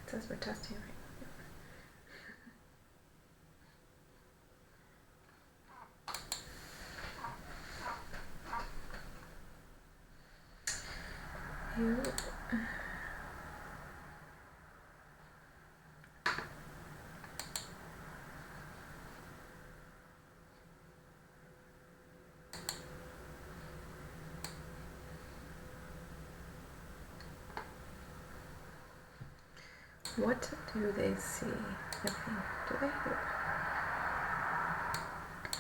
It says we're testing right now. You. What do they see? Nothing. Do they?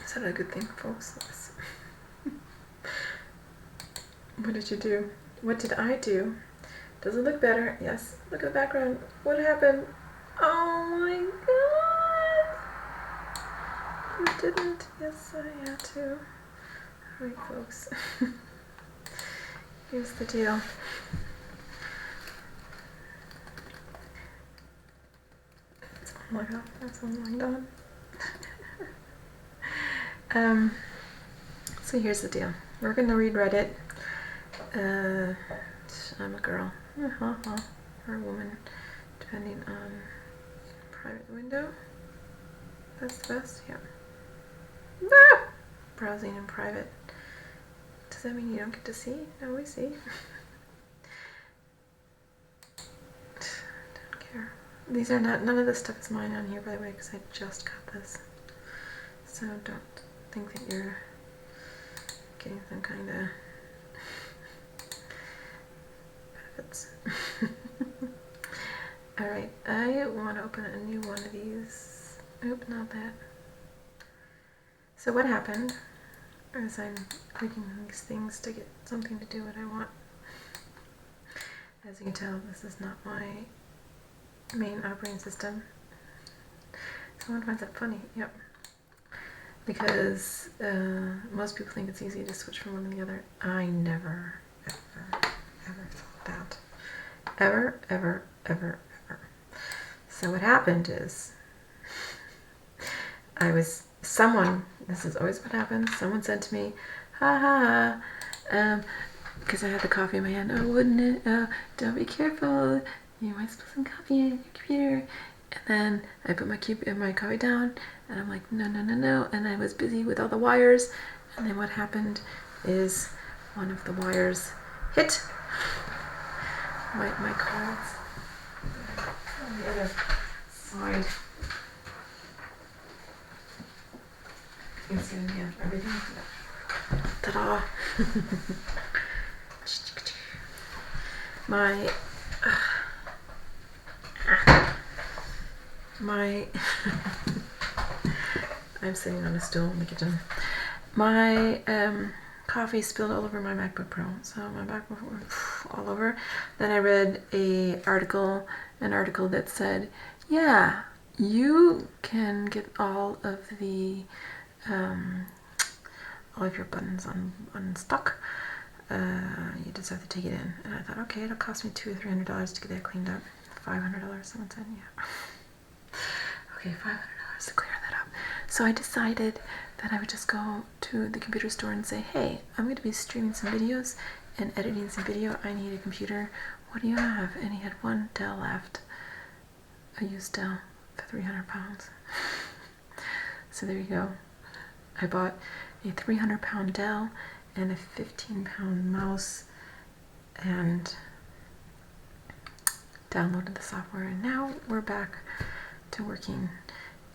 Is that a good thing, folks? Yes. What did you do? What did I do? Does it look better? Yes. Look at the background. What happened? Oh my god! You didn't. Yes, I had to. Alright, folks. Here's the deal. Oh my god, that's all lined on. So here's the deal. We're gonna read Reddit. I'm a girl. Or a woman, depending on private window. That's the best, yeah. Ah! Browsing in private. Does that mean you don't get to see? No, we see. Don't care. These are not, none of this stuff is mine on here, by the way, because I just got this. So don't think that you're getting some kind of benefits. Alright, I want to open a new one of these. Oop, not that. So what happened is I'm clicking these things to get something to do what I want. As you can tell, this is not my main operating system. Someone finds that funny, yep. Because most people think it's easy to switch from one to the other. I never, ever thought that. Ever. So what happened is, this is always what happens, someone said to me, because I had the coffee in my hand, oh, wouldn't it, don't be careful, you might spill some coffee in your computer. And then I put my coffee down, and I'm like, no, and I was busy with all the wires, and then what happened is one of the wires hit my cards on the other side. It's gonna have everything. Ta-da! I'm sitting on a stool in the kitchen. My coffee spilled all over my MacBook Pro, so my MacBook all over. Then I read an article that said, yeah, you can get all of your buttons unstuck. You just have to take it in. And I thought, okay, it'll cost me $200 or $300 to get that cleaned up. $500, someone said, yeah. Okay, $500 to clear that up. So I decided that I would just go to the computer store and say, hey, I'm going to be streaming some videos and editing some video. I need a computer. What do you have? And he had one Dell left. A used Dell for 300 pounds. So there you go. I bought a 300-pound Dell and a 15-pound mouse and downloaded the software, and now we're back to working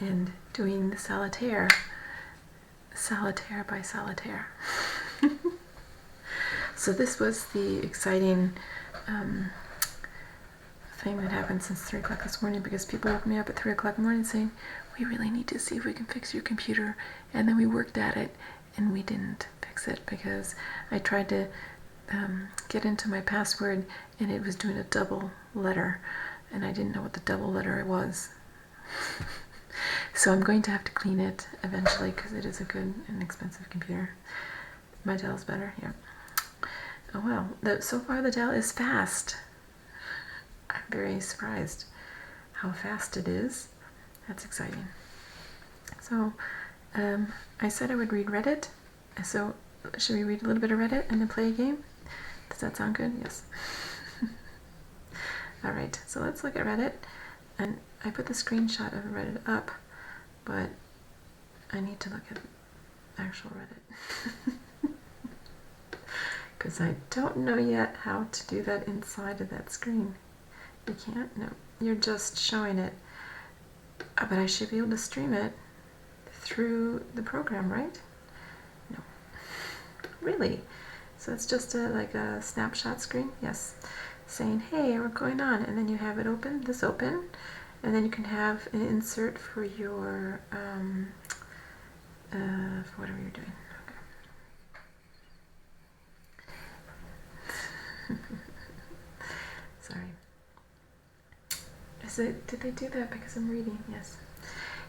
and doing the solitaire by solitaire. So this was the exciting thing that happened since 3 o'clock this morning, because people woke me up at 3 o'clock in the morning saying, we really need to see if we can fix your computer. And then we worked at it and we didn't fix it because I tried to get into my password and it was doing a double letter and I didn't know what the double letter was. So I'm going to have to clean it eventually because it is a good and expensive computer. My Dell's better, yeah. Oh well, so far the Dell is fast. I'm very surprised how fast it is. That's exciting. So I said I would read Reddit. So should we read a little bit of Reddit and then play a game? Does that sound good? Yes. Alright, so let's look at Reddit. And I put the screenshot of Reddit up, but I need to look at actual Reddit. Because I don't know yet how to do that inside of that screen. You can't? No. You're just showing it. But I should be able to stream it through the program, right? No. Really? So it's just like a snapshot screen? Yes. Saying, hey, what's going on? And then you have it open, this open, and then you can have an insert for your, for whatever you're doing. Okay. Sorry. Did they do that because I'm reading? Yes.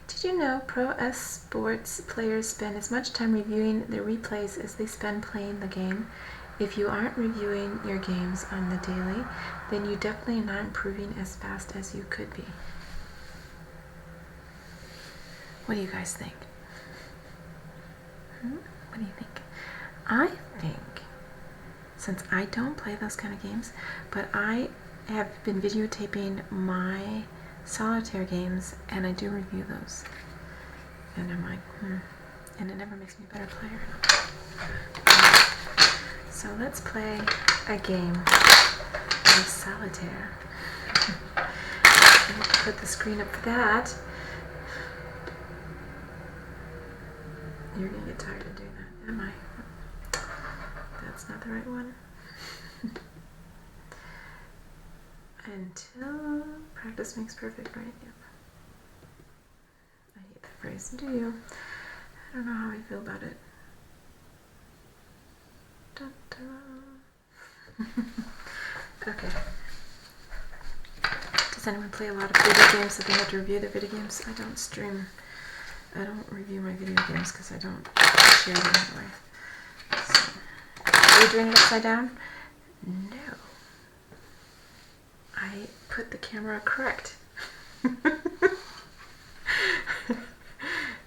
Did you know pro esports players spend as much time reviewing their replays as they spend playing the game? If you aren't reviewing your games on the daily, then you're definitely not improving as fast as you could be. What do you guys think? What do you think? I think, since I don't play those kind of games, but I have been videotaping my solitaire games, and I do review those. And I'm like, and it never makes me a better player. So let's play a game of solitaire. I need to put the screen up for that. You're gonna get tired of doing that, am I? That's not the right one. Until practice makes perfect, right? Yep. I hate that phrase. Do you? I don't know how I feel about it. Dun, dun. Okay. Does anyone play a lot of video games that they have to review their video games? I don't stream. I don't review my video games because I don't share them that way. So, are you doing it upside down? No. I put the camera correct.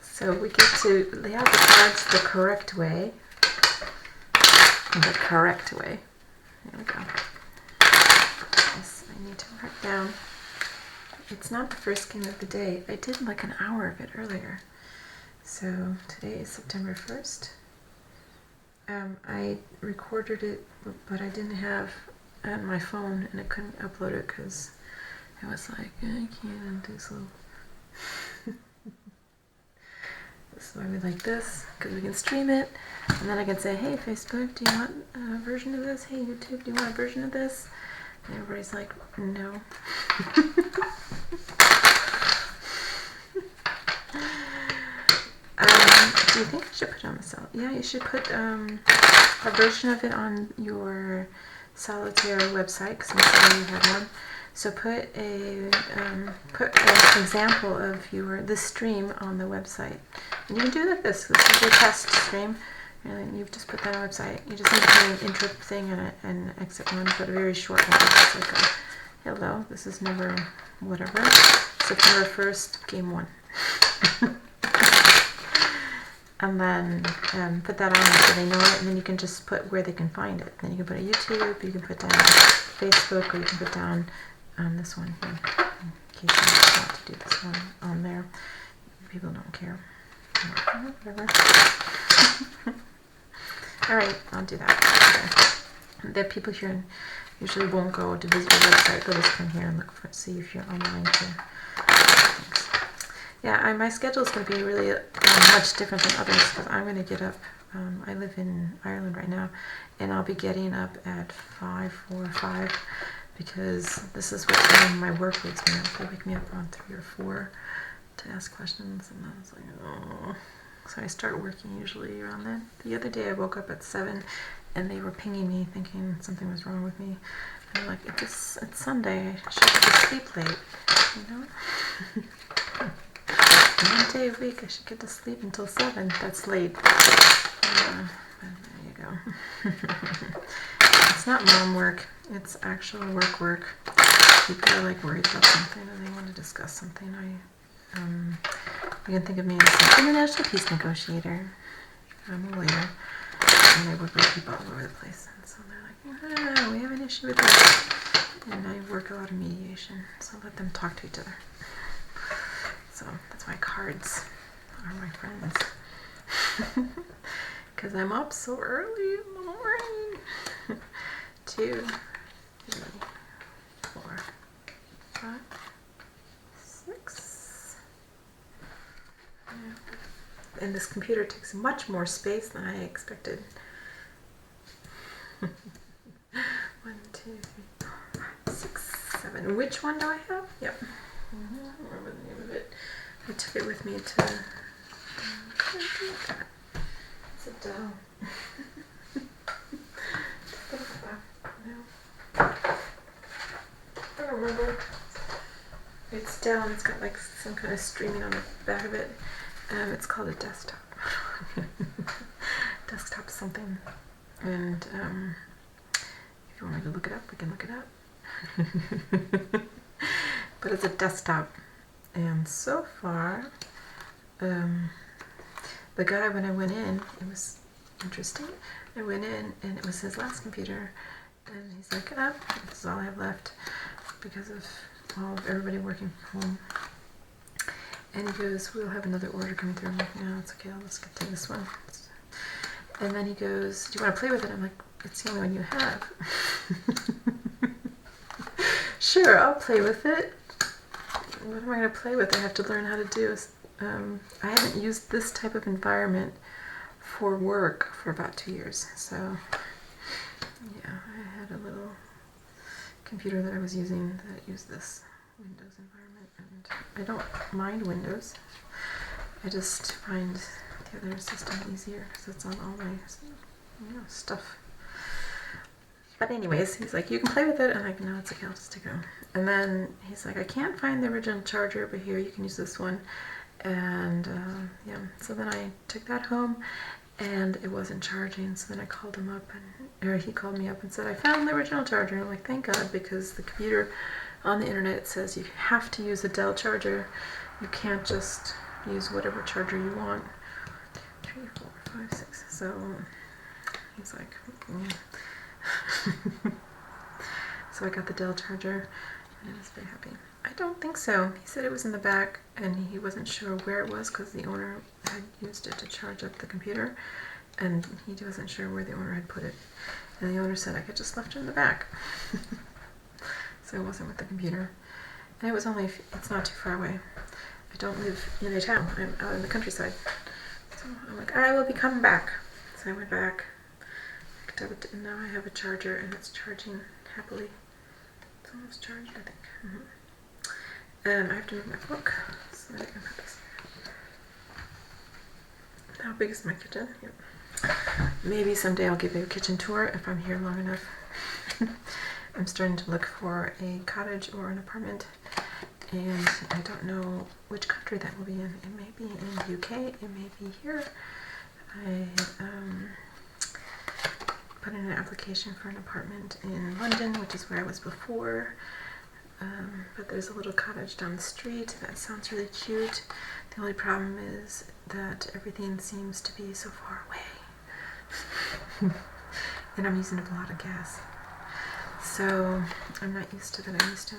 So we get to lay out the cards the correct way. The correct way. There we go. Yes, I need to mark down. It's not the first game of the day. I did like an hour of it earlier. So today is September 1st. I recorded it, but I didn't have it on my phone, and I couldn't upload it because I was like, I can't do so. This is why we like this, because we can stream it, and then I can say, hey Facebook, do you want a version of this? Hey YouTube, do you want a version of this? And everybody's like, no. Do you think I should put it on the solitaire? Yeah, you should put a version of it on your solitaire website, because I'm sure you have one. So put an example of this stream on the website. And you can do it like this. This is your test stream. And you just put that on the website. You just need to put an intro thing and an exit one, but a very short one. It's like a, hello, this is number whatever. September 1st, game 1. And then put that on so they know it, and then you can just put where they can find it. Then you can put a YouTube, you can put down Facebook, or you can put down this one here, in case you want to do this one on there. People don't care. Whatever. Alright, I'll do that. Okay. The people here usually won't go to visit your website, they'll just come here and look for see if you're online too. Thanks. Yeah, my schedule is going to be really much different than others because I'm going to get up. I live in Ireland right now, and I'll be getting up at 5 or 5 because this is what time my work wakes me up. They wake me up around 3 or 4 to ask questions, and I was like, oh. So I start working usually around that. The other day I woke up at 7, and they were pinging me thinking something was wrong with me. And I'm like, it's Sunday, I should get to sleep late, you know? One day a week I should get to sleep until 7. That's late. There you go. It's not mom work. It's actual work. People are like worried about something and they want to discuss something. You can think of me as an international peace negotiator. I'm a lawyer, and I work with people all over the place. And so they're like, we have an issue with this. and I work a lot of mediation, so I let them talk to each other. So that's why cards are my friends. Because I'm up so early in the morning. 2, 3, 4, 5, 6. Yeah. And this computer takes much more space than I expected. 1, 2, 3, 4, 5, 6, 7. Which one do I have? Yep. I don't remember the name of it. I took it with me to. It's a doll. No. I don't remember. It's down. It's got like some kind of streaming on the back of it. It's called a desktop. Desktop something. And if you want me to look it up, we can look it up. But it's a desktop. And so far, the guy, when I went in, it was interesting. I went in and it was his last computer. And he's like, this is all I have left because of everybody working from home. And he goes, we'll have another order coming through. I'm like, no, it's okay, I'll just get to this one. And then he goes, do you want to play with it? I'm like, it's the only one you have. Sure, I'll play with it. What am I going to play with? I have to learn how to do. I haven't used this type of environment for work for about 2 years. So, yeah, I had a little computer that I was using that used this Windows environment. And I don't mind Windows. I just find the other system easier because it's on all my stuff. But anyways, he's like, you can play with it. And I'm like, no, it's okay, I'll just take it home. And then he's like, I can't find the original charger, but here, you can use this one. And yeah, so then I took that home and it wasn't charging. So then I called him up, or he called me up and said, I found the original charger. And I'm like, thank God, because the computer on the internet says you have to use a Dell charger. You can't just use whatever charger you want. 3, 4, 5, 6. So he's like, yeah. So I got the Dell charger and I was very happy. I don't think so. He said it was in the back and he wasn't sure where it was because the owner had used it to charge up the computer and he wasn't sure where the owner had put it. And the owner said I could just left it in the back. So it wasn't with the computer. And it was only, it's not too far away. I don't live in a town. I'm out in the countryside. So I'm like, I will be coming back. So I went back. And now I have a charger and it's charging happily. It's almost charged, I think. I have to move my book so that I can put this. How big is my kitchen? Yep. Maybe someday I'll give you a kitchen tour if I'm here long enough. I'm starting to look for a cottage or an apartment, and I don't know which country that will be in. It may be in the UK, it may be here. I put in an application for an apartment in London, which is where I was before. But there's a little cottage down the street that sounds really cute. The only problem is that everything seems to be so far away. And I'm using up a lot of gas. So I'm not used to that. I'm used to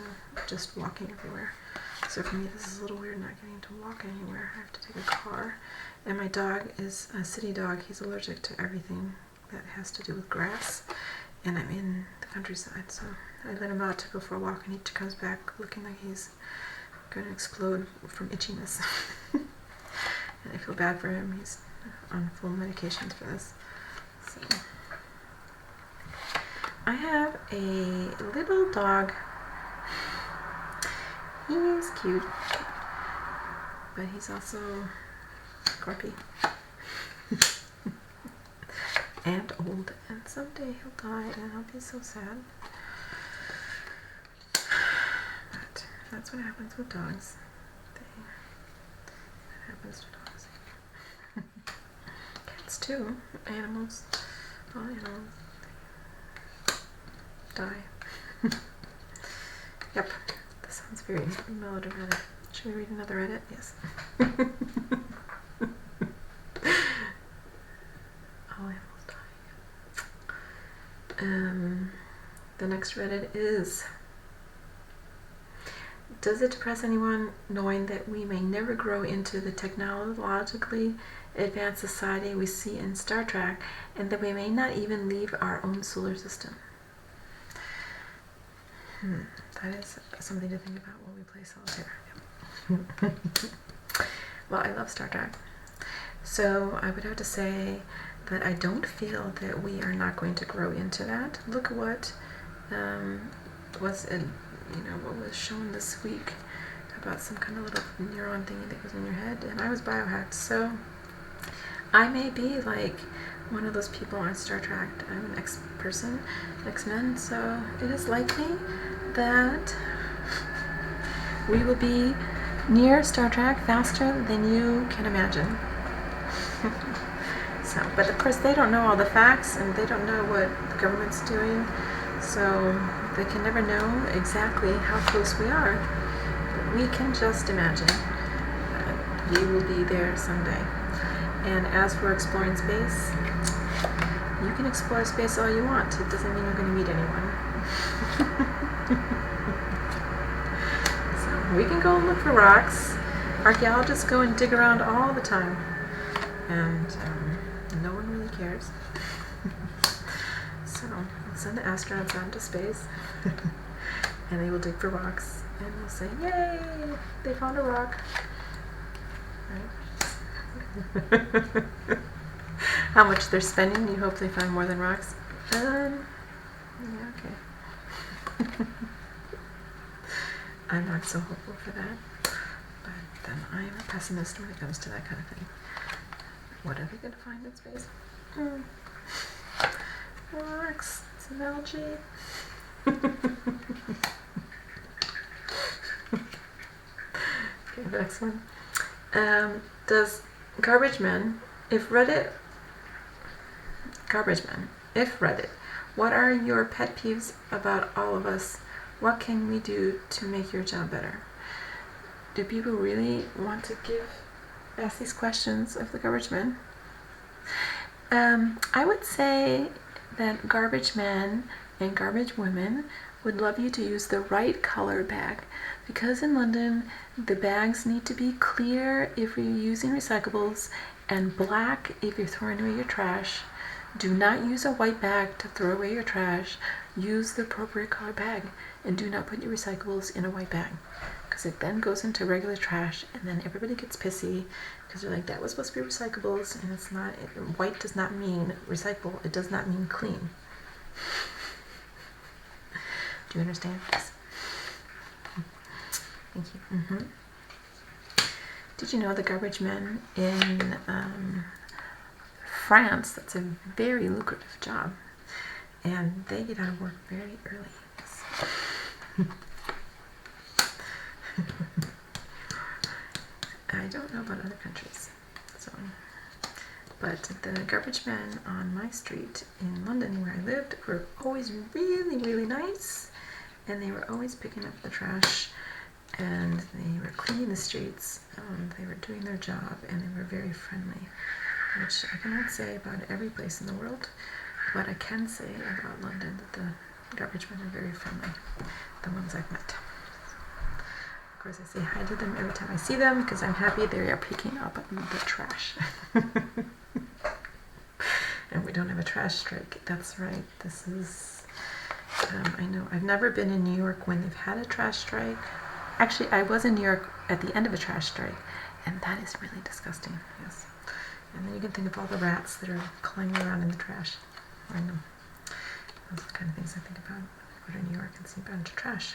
just walking everywhere. So for me, this is a little weird not getting to walk anywhere. I have to take a car. And my dog is a city dog. He's allergic to everything that has to do with grass. And I'm in the countryside, so I let him out to go for a walk, and he comes back looking like he's going to explode from itchiness. And I feel bad for him. He's on full medications for this. So I have a little dog. He's cute, but he's also grumpy. And old, and someday he'll die, and I'll be so sad. But that's what happens with dogs. That happens to dogs. Cats too. Animals. All animals die. Yep. This sounds very melodramatic. Should we read another edit? Yes. The next Reddit is Does it depress anyone knowing that we may never grow into the technologically advanced society we see in Star Trek, and that we may not even leave our own solar system? That is something to think about while we play solitaire. Well, I love Star Trek. So I would have to say that I don't feel that we are not going to grow into that. Look at what what was shown this week about some kind of little neuron thingy that was in your head, and I was biohacked. So I may be like one of those people on Star Trek. I'm an X-person, X-Men, so it is likely that we will be near Star Trek faster than you can imagine. So, but of course they don't know all the facts, and they don't know what the government's doing, so they can never know exactly how close we are. But we can just imagine that we will be there someday. And as for exploring space, you can explore space all you want. It doesn't mean you're going to meet anyone. So we can go and look for rocks. Archaeologists go and dig around all the time, and no one really cares. So we'll send the astronauts out into space, and they will dig for rocks, and they'll say, "Yay! They found a rock." Right? How much they're spending? You hope they find more than rocks. Yeah, okay. I'm not so hopeful for that, but then I'm a pessimist when it comes to that kind of thing. What are they going to find in space? Rocks, some algae. Okay, next one. Does Garbage Men, if Reddit, what are your pet peeves about all of us? What can we do to make your job better? Do people really want to ask these questions of the garbage men? I would say that garbage men and garbage women would love you to use the right color bag, because in London the bags need to be clear if you're using recyclables and black if you're throwing away your trash. Do not use a white bag to throw away your trash. Use the appropriate color bag, and do not put your recyclables in a white bag, because it then goes into regular trash, and then everybody gets pissy because they're like, that was supposed to be recyclables, and it's not. White does not mean recyclable. It does not mean clean. Do you understand? Yes. Thank you. Did you know the garbage men in France, that's a very lucrative job, and they get out of work very early. Yes. I don't know about other countries, but the garbage men on my street in London where I lived were always really, really nice, and they were always picking up the trash, and they were cleaning the streets, they were doing their job, and they were very friendly, which I cannot say about every place in the world, but I can say about London that the garbage men are very friendly, the ones I've met. Of course, I say hi to them every time I see them, because I'm happy they are picking up the trash. And we don't have a trash strike. That's right. This is, I know, I've never been in New York when they've had a trash strike. Actually, I was in New York at the end of a trash strike, and that is really disgusting, yes. And then you can think of all the rats that are climbing around in the trash. I know. Those are the kind of things I think about when I go to New York and see a bunch of trash.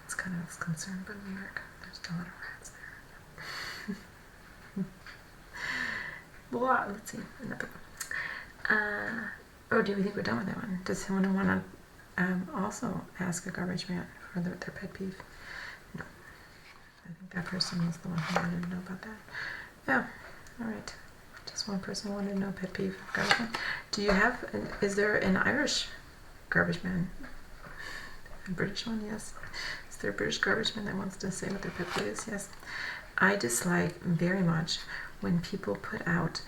It's kind of a concern about New York. There's a lot of rats there. Well, let's see. Another one. Do we think we're done with that one? Does someone want to also ask a garbage man for their pet peeve? No. I think that person was the one who wanted to know about that. Yeah. All right. Just one person wanted to know pet peeve of garbage man. Do you have? Is there an Irish garbage man? A British one? Yes. Is there a British garbage man that wants to say what their pet peeve is? Yes. I dislike very much when people put out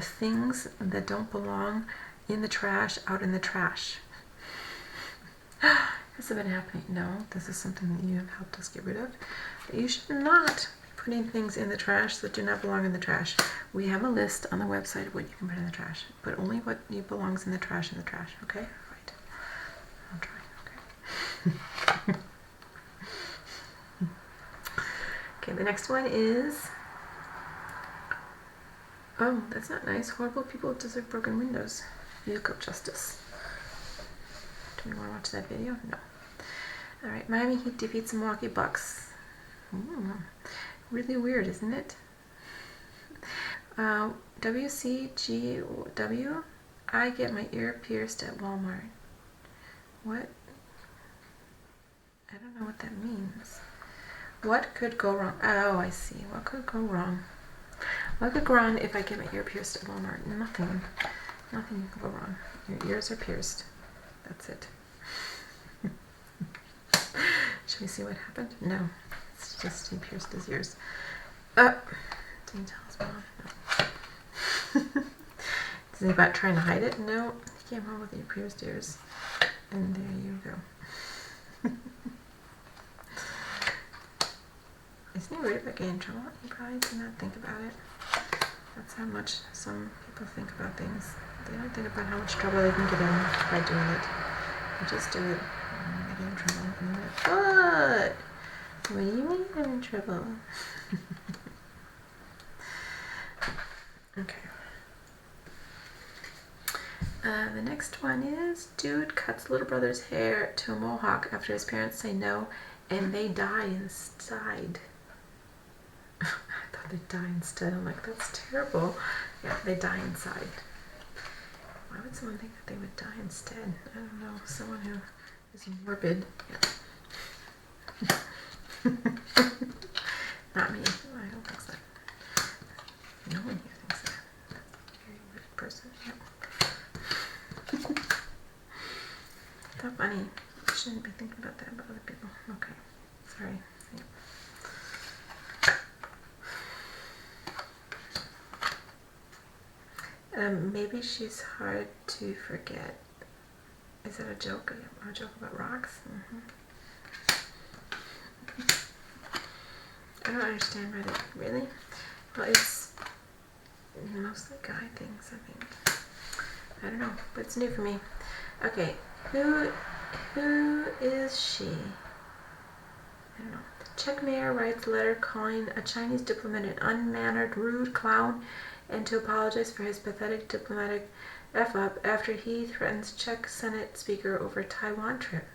things that don't belong in the trash out in the trash. Has it been happening? No, this is something that you have helped us get rid of. You should not be putting things in the trash that do not belong in the trash. We have a list on the website of what you can put in the trash, but only what belongs in the trash, okay? Right. I'll try, okay. Okay, the next one is, oh, that's not nice. Horrible people deserve broken windows. Vehicle justice. Do we want to watch that video? No. Alright, Miami Heat defeats Milwaukee Bucks. Really weird, isn't it? WCGW, I get my ear pierced at Walmart. What? I don't know what that means. What could go wrong? Oh, I see. What could go wrong? What could go wrong if I get my ear pierced at Walmart? Nothing. Nothing can go wrong. Your ears are pierced. That's it. Should we see what happened? No. It's just he pierced his ears. Didn't tell his mom. No. Is it about trying to hide it? No. He came home with your pierced ears. And there you go. Isn't he worried about getting in trouble? He probably did not think about it. That's how much some people think about things. They don't think about how much trouble they can get in by doing it. They just do it and they get in trouble. And they're like, what? What do you mean I'm in trouble? Okay. The next one is, dude cuts little brother's hair to a mohawk after his parents say no, and they die inside. I thought they'd die instead. I'm like, that's terrible. Yeah, they die inside. Why would someone think that they would die instead? I don't know. Someone who is morbid. Yeah. Not me. I don't think so. No one here thinks that. Very weird person. Yep. It's not funny. You shouldn't be thinking about that about other people. Okay. Sorry. Yep. Maybe she's hard to forget. Is that a joke? A joke about rocks? I don't understand why they really. Well, it's mostly guy things, I think. I don't know, but it's new for me. Okay, who is she? I don't know. Czech mayor writes letter calling a Chinese diplomat an unmannered, rude clown, and to apologize for his pathetic diplomatic F-up after he threatens Czech Senate Speaker over Taiwan trip.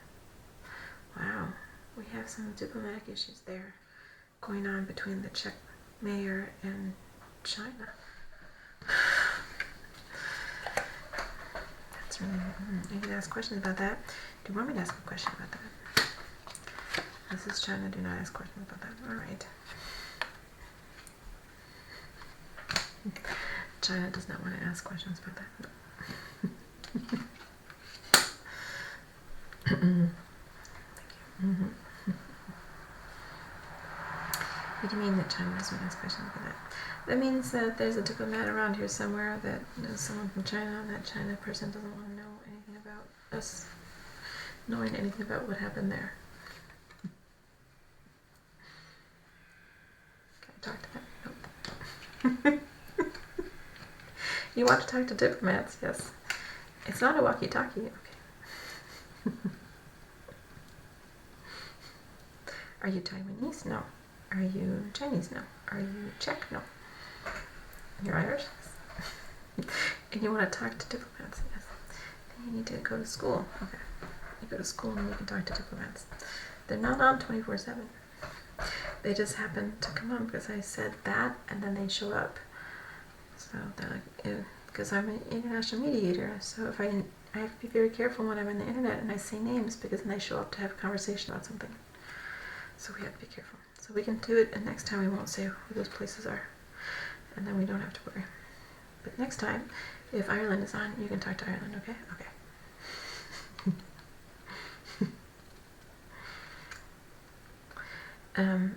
Wow, we have some diplomatic issues there going on between the Czech mayor and China. That's really, you can ask questions about that. Do you want me to ask a question about that? This is China, do not ask questions about that. Alright. China does not want to ask questions about that. Thank you. What do you mean that China doesn't want to ask questions about that? That means that there's a diplomat around here somewhere that knows someone from China, and that China person doesn't want to know anything about us knowing anything about what happened there. Can I talk to them? Nope. You want to talk to diplomats? Yes. It's not a walkie-talkie. Okay. Are you Taiwanese? No. Are you Chinese? No. Are you Czech? No. You're Irish? Yes. And you want to talk to diplomats? Yes. Then you need to go to school. Okay. You go to school and you can talk to diplomats. They're not on 24/7. They just happen to come on because I said that, and then they show up. So they're like, because I'm an international mediator, so if I have to be very careful when I'm on the internet and I say names, because then they show up to have a conversation about something. So we have to be careful. So we can do it, and next time we won't say who those places are, and then we don't have to worry. But next time, if Ireland is on, you can talk to Ireland, okay? Okay.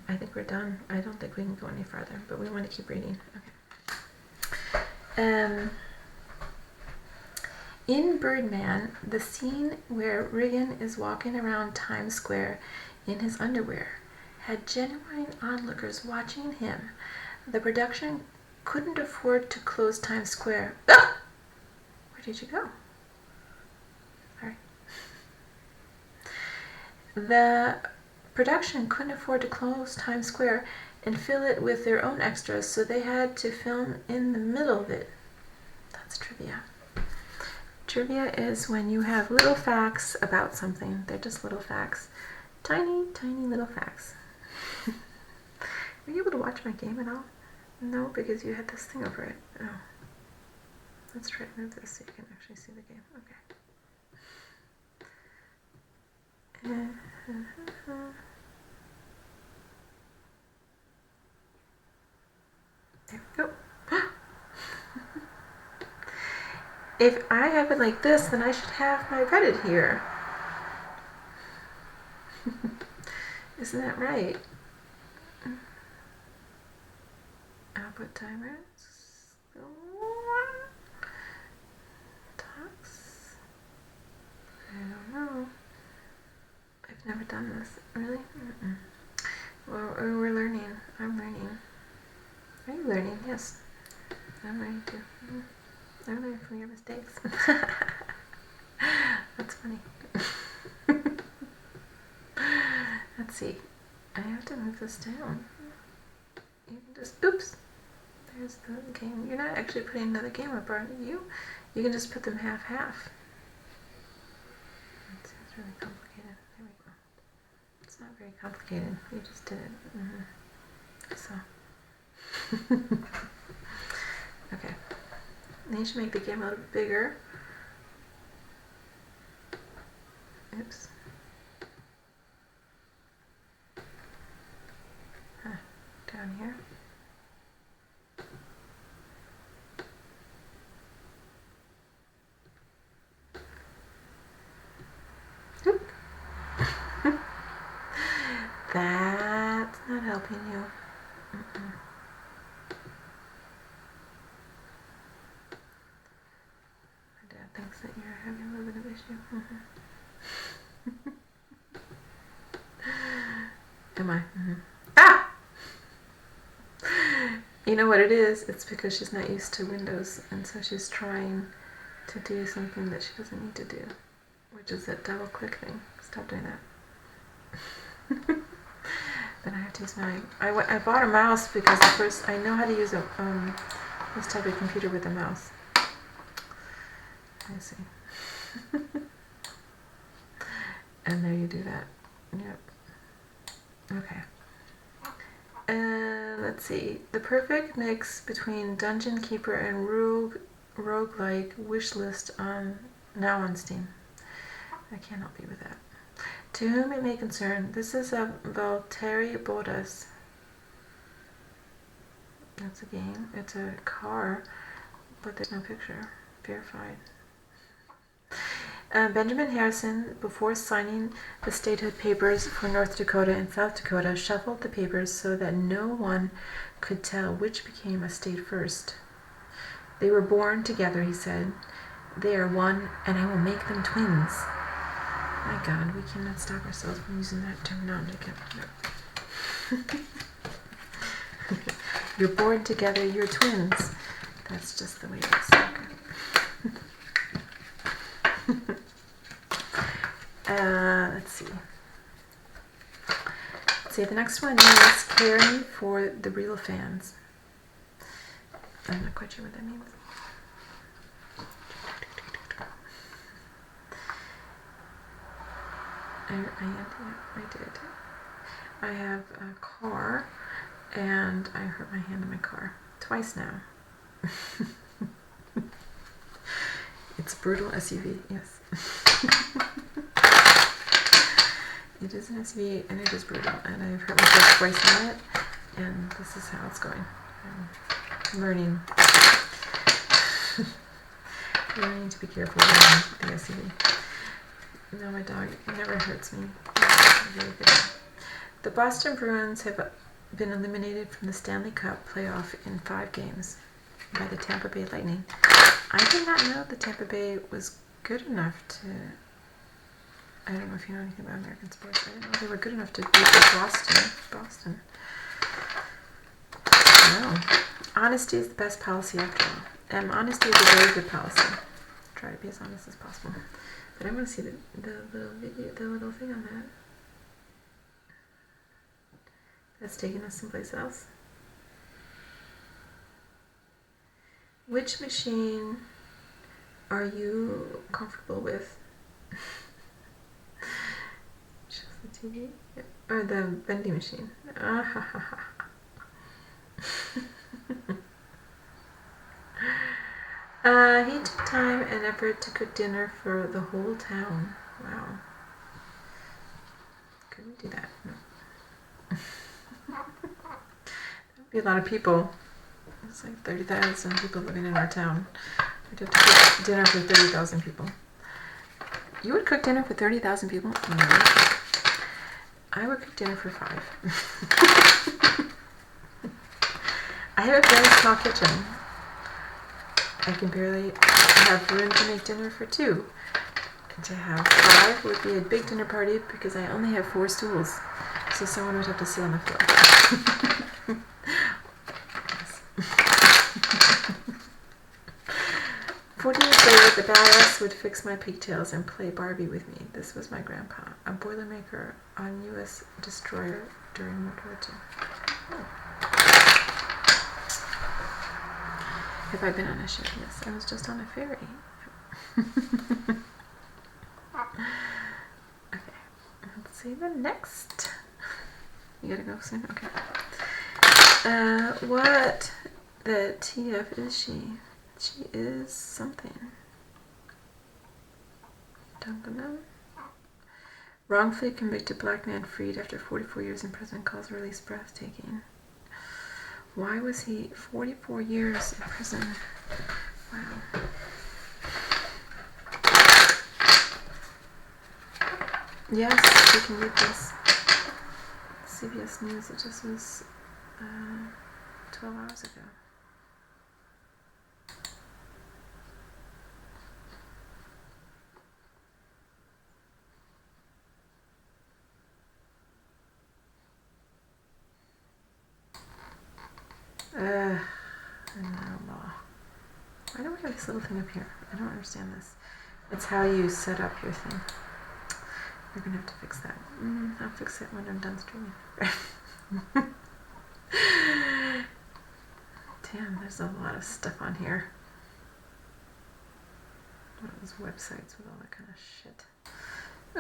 I think we're done. I don't think we can go any farther, but we want to keep reading. Okay. In Birdman, the scene where Regan is walking around Times Square in his underwear had genuine onlookers watching him. The production couldn't afford to close Times Square. Ah! Where did you go? Sorry. The production couldn't afford to close Times Square and fill it with their own extras, so they had to film in the middle of it. That's trivia. Trivia is when you have little facts about something. They're just little facts. Tiny, tiny little facts. Were you able to watch my game at all? No, because you had this thing over it. Oh. Let's try to move this so you can actually see the game. Okay. There we go. If I have it like this, then I should have my Reddit here. Isn't that right? Output timers. Talks. I don't know. I've never done this. Really? Mm-mm. Well, we're learning. I'm learning. Are you learning? Yes. I'm learning too. Mm-hmm. I learn from your mistakes. That's funny. Let's see. I have to move this down. You can just, oops. There's the game. You're not actually putting another game up, are you? You can just put them half-half. It sounds really complicated. There we go. It's not very complicated. You just did it. So. Okay. Then you should make the game a little bit bigger. Oops. Down here. Oop. That's not helping you. Mm-mm. Thinks that you're having a little bit of issue. Am I? Mm-hmm. Ah! You know what it is? It's because she's not used to Windows, and so she's trying to do something that she doesn't need to do, which is that double click thing. Stop doing that. Then I have to use my... I bought a mouse because at first I know how to use a this type of computer with a mouse. I see. And there you do that. Yep. Okay. Let's see. The perfect mix between Dungeon Keeper and roguelike wishlist now on Steam. I can't help you with that. To whom it may concern, this is a Valtteri Bottas. That's a game. It's a car, but there's no picture. Verified. Benjamin Harrison, before signing the statehood papers for North Dakota and South Dakota, shuffled the papers so that no one could tell which became a state first. They were born together, he said. They are one, and I will make them twins. My God, we cannot stop ourselves from using that terminology. You're born together, you're twins. That's just the way it is. Let's see. The next one is caring for the real fans. I'm not quite sure what that means. I did. I have a car, and I hurt my hand in my car twice now. It's a brutal SUV, yes. It is an SUV, and it is brutal, and I've hurt myself twice on it, and this is how it's going. I'm learning. Learning to be careful with the SUV. No, my dog never hurts me. Very good. The Boston Bruins have been eliminated from the Stanley Cup playoff in 5 games by the Tampa Bay Lightning. I did not know the Tampa Bay was good enough to... I don't know if you know anything about American sports. I didn't know they were good enough to beat Boston. No. Honesty is the best policy after all. Honesty is a very good policy. Try to be as honest as possible. But I want to see the little video, the little thing on that. That's taking us someplace else. Which machine are you comfortable with? Just the TV? Yep. Or the vending machine? He took time and effort to cook dinner for the whole town. Wow. Couldn't do that. No. That'd be a lot of people. It's like 30,000 people living in our town. We'd have to cook dinner for 30,000 people. You would cook dinner for 30,000 people? No. I would cook dinner for 5. I have a very small kitchen. I can barely have room to make dinner for 2. And to have 5 would be a big dinner party because I only have 4 stools. So someone would have to sit on the floor. 40 years later, the badass would fix my pigtails and play Barbie with me. This was my grandpa, a Boilermaker on U.S. destroyer during World War II. Oh. Have I been on a ship? Yes, I was just on a ferry. Okay, let's see the next. You gotta go soon? Okay. What the TF is she? She is something. Don't know. Wrongfully convicted black man freed after 44 years in prison calls release breathtaking. Why was he 44 years in prison? Wow. Yes, you can read this. CBS News, it just was 12 hours ago. Why do we have this little thing up here? I don't understand this. It's how you set up your thing. We're gonna have to fix that. I'll fix it when I'm done streaming. Damn, there's a lot of stuff on here. One of those websites with all that kind of shit.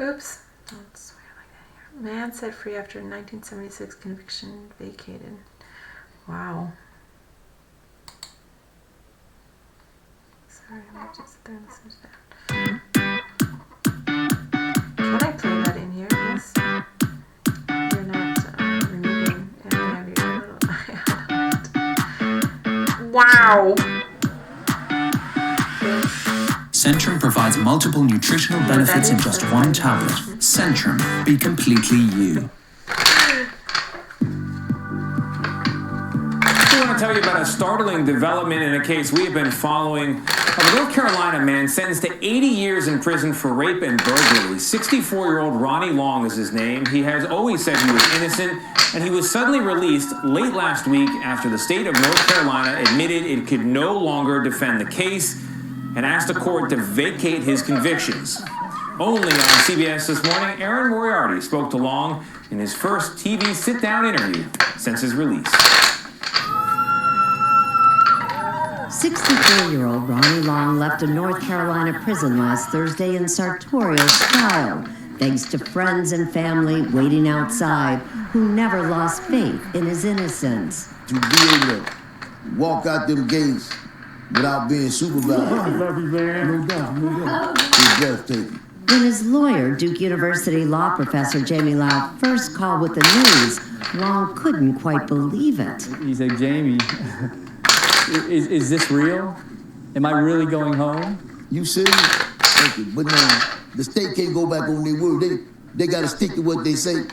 Oops. Don't swear like that here. Man set free after 1976 conviction vacated. Wow. Sorry, I might just sit there and listen to that. Can I play that in here? Yes. You're not removing any of your little Wow! Centrum provides multiple nutritional benefits in just one tablet. Centrum, be completely you. I want to tell you about a startling development in a case we have been following of a North Carolina man sentenced to 80 years in prison for rape and burglary. 64-year-old Ronnie Long is his name. He has always said he was innocent, and he was suddenly released late last week after the state of North Carolina admitted it could no longer defend the case and asked the court to vacate his convictions. Only on CBS this morning, Aaron Moriarty spoke to Long in his first TV sit-down interview since his release. 64-year-old Ronnie Long left a North Carolina prison last Thursday in sartorial style, thanks to friends and family waiting outside who never lost faith in his innocence. To be able to walk out them gates without being supervised. No doubt. It's breathtaking. When his lawyer, Duke University law professor Jamie Lau, first called with the news, Long couldn't quite believe it. He said, Jamie, is this real? Am I really going home? You see? Thank you. But now, the state can't go back on their word. They got to stick to what they say.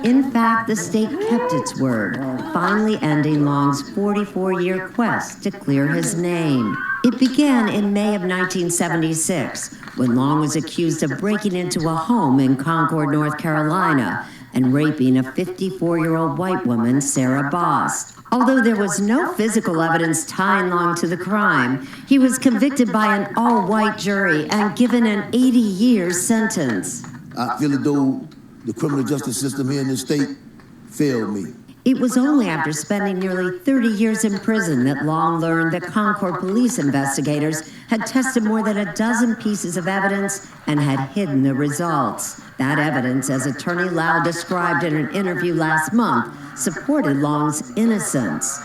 In fact, the state kept its word, finally ending Long's 44-year quest to clear his name. It began in May of 1976, when Long was accused of breaking into a home in Concord, North Carolina, and raping a 54-year-old white woman, Sarah Bost. Although there was no physical evidence tying Long to the crime, he was convicted by an all-white jury and given an 80-year sentence. I feel as though the criminal justice system here in this state failed me. It was only after spending nearly 30 years in prison that Long learned that Concord police investigators had tested more than a dozen pieces of evidence and had hidden the results. That evidence, as Attorney Lau described in an interview last month, supported Long's innocence.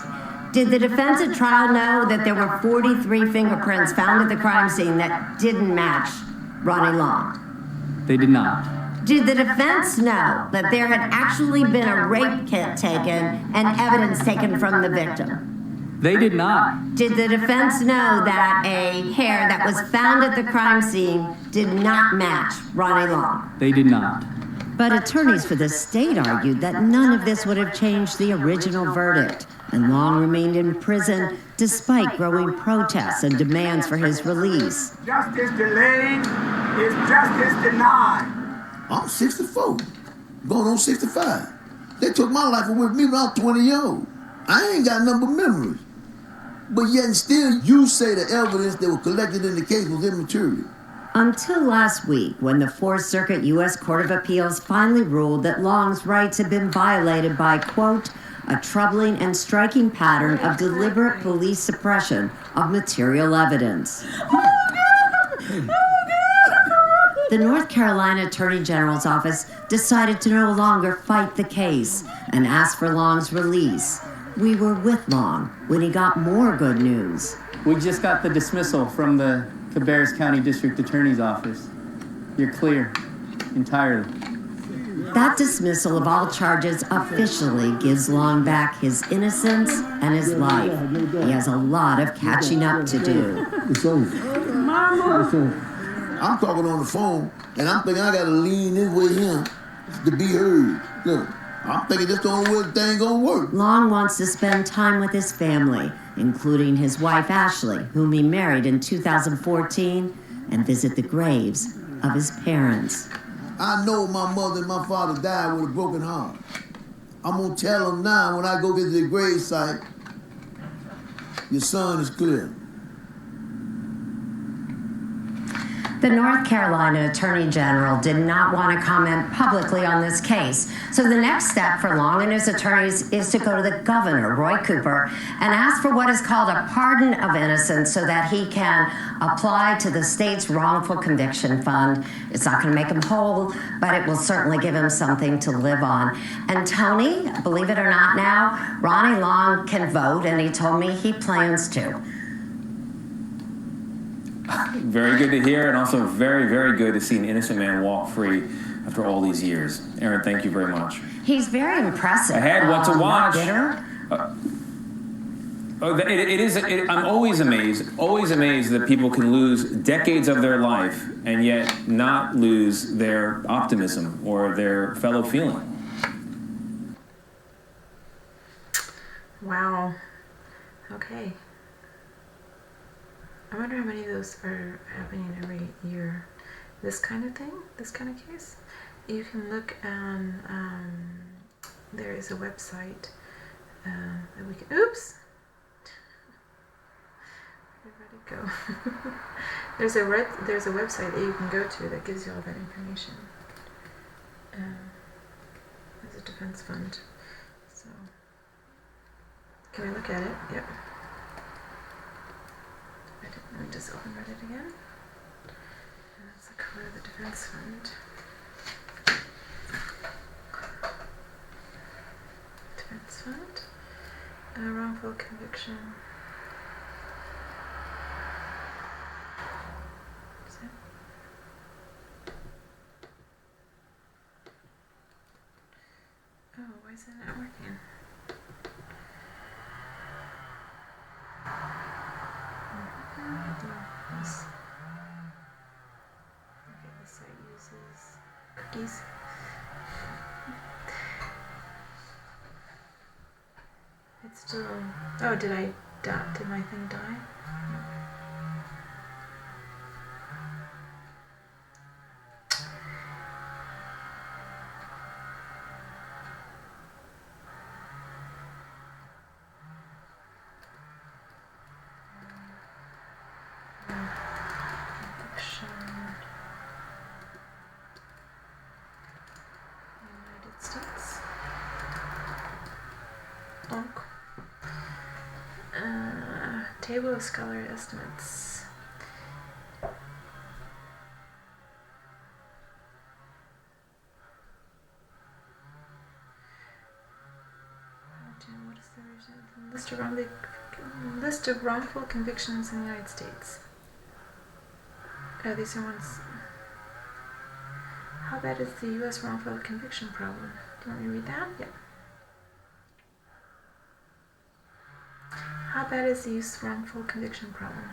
Did the defense at trial know that there were 43 fingerprints found at the crime scene that didn't match Ronnie Long? They did not. Did the defense know that there had actually been a rape kit taken and evidence taken from the victim? They did not. Did the defense know that a hair that was found at the crime scene did not match Ronnie Long? They did not. But attorneys for the state argued that none of this would have changed the original verdict, and Long remained in prison despite growing protests and demands for his release. Justice delayed is justice denied. I'm 64, going on 65. They took my life away from me when I was 20 years old. I ain't got nothing but memories. But yet and still, you say the evidence that was collected in the case was immaterial. Until last week, when the Fourth Circuit U.S. Court of Appeals finally ruled that Long's rights had been violated by, quote, a troubling and striking pattern of deliberate police suppression of material evidence. The North Carolina Attorney General's office decided to no longer fight the case and asked for Long's release. We were with Long when he got more good news. We just got the dismissal from the Cabarrus County District Attorney's office. You're clear, entirely. That dismissal of all charges officially gives Long back his innocence and his life. He has a lot of catching up to do. It's over. Mama! It's over. I'm talking on the phone, and I'm thinking I gotta lean in with him to be heard. Look, I'm thinking this the only way the thing gonna work. Long wants to spend time with his family, including his wife Ashley, whom he married in 2014, and visit the graves of his parents. I know my mother and my father died with a broken heart. I'm gonna tell them now when I go visit the grave site, your son is clear. The North Carolina Attorney General did not want to comment publicly on this case. So the next step for Long and his attorneys is to go to the governor, Roy Cooper, and ask for what is called a pardon of innocence so that he can apply to the state's wrongful conviction fund. It's not going to make him whole, but it will certainly give him something to live on. And Tony, believe it or not now, Ronnie Long can vote, and he told me he plans to. Very good to hear, and also very, very good to see an innocent man walk free after all these years. Aaron, thank you very much. He's very impressive. I had what to watch. I'm always amazed that people can lose decades of their life and yet not lose their optimism or their fellow feeling. Wow. Okay. I wonder how many of those are happening every year. This kind of thing, this kind of case. You can look on, there is a website that we can, oops! Where did it go? there's a website that you can go to that gives you all that information. There's a defense fund. So, can we look at it? Yep. Let me just open Reddit again. And that's the cover of the defense fund. Defense fund. Wrongful conviction. Is it? Oh, why is it not working? Okay, the site uses cookies. It's still. Oh, did my thing die? Table of scholar estimates. What is the list of wrongful convictions in the United States? Oh, these are ones. How bad is the U.S. wrongful conviction problem? Do you want me to read that? Yeah. How bad is the U.S. wrongful conviction problem?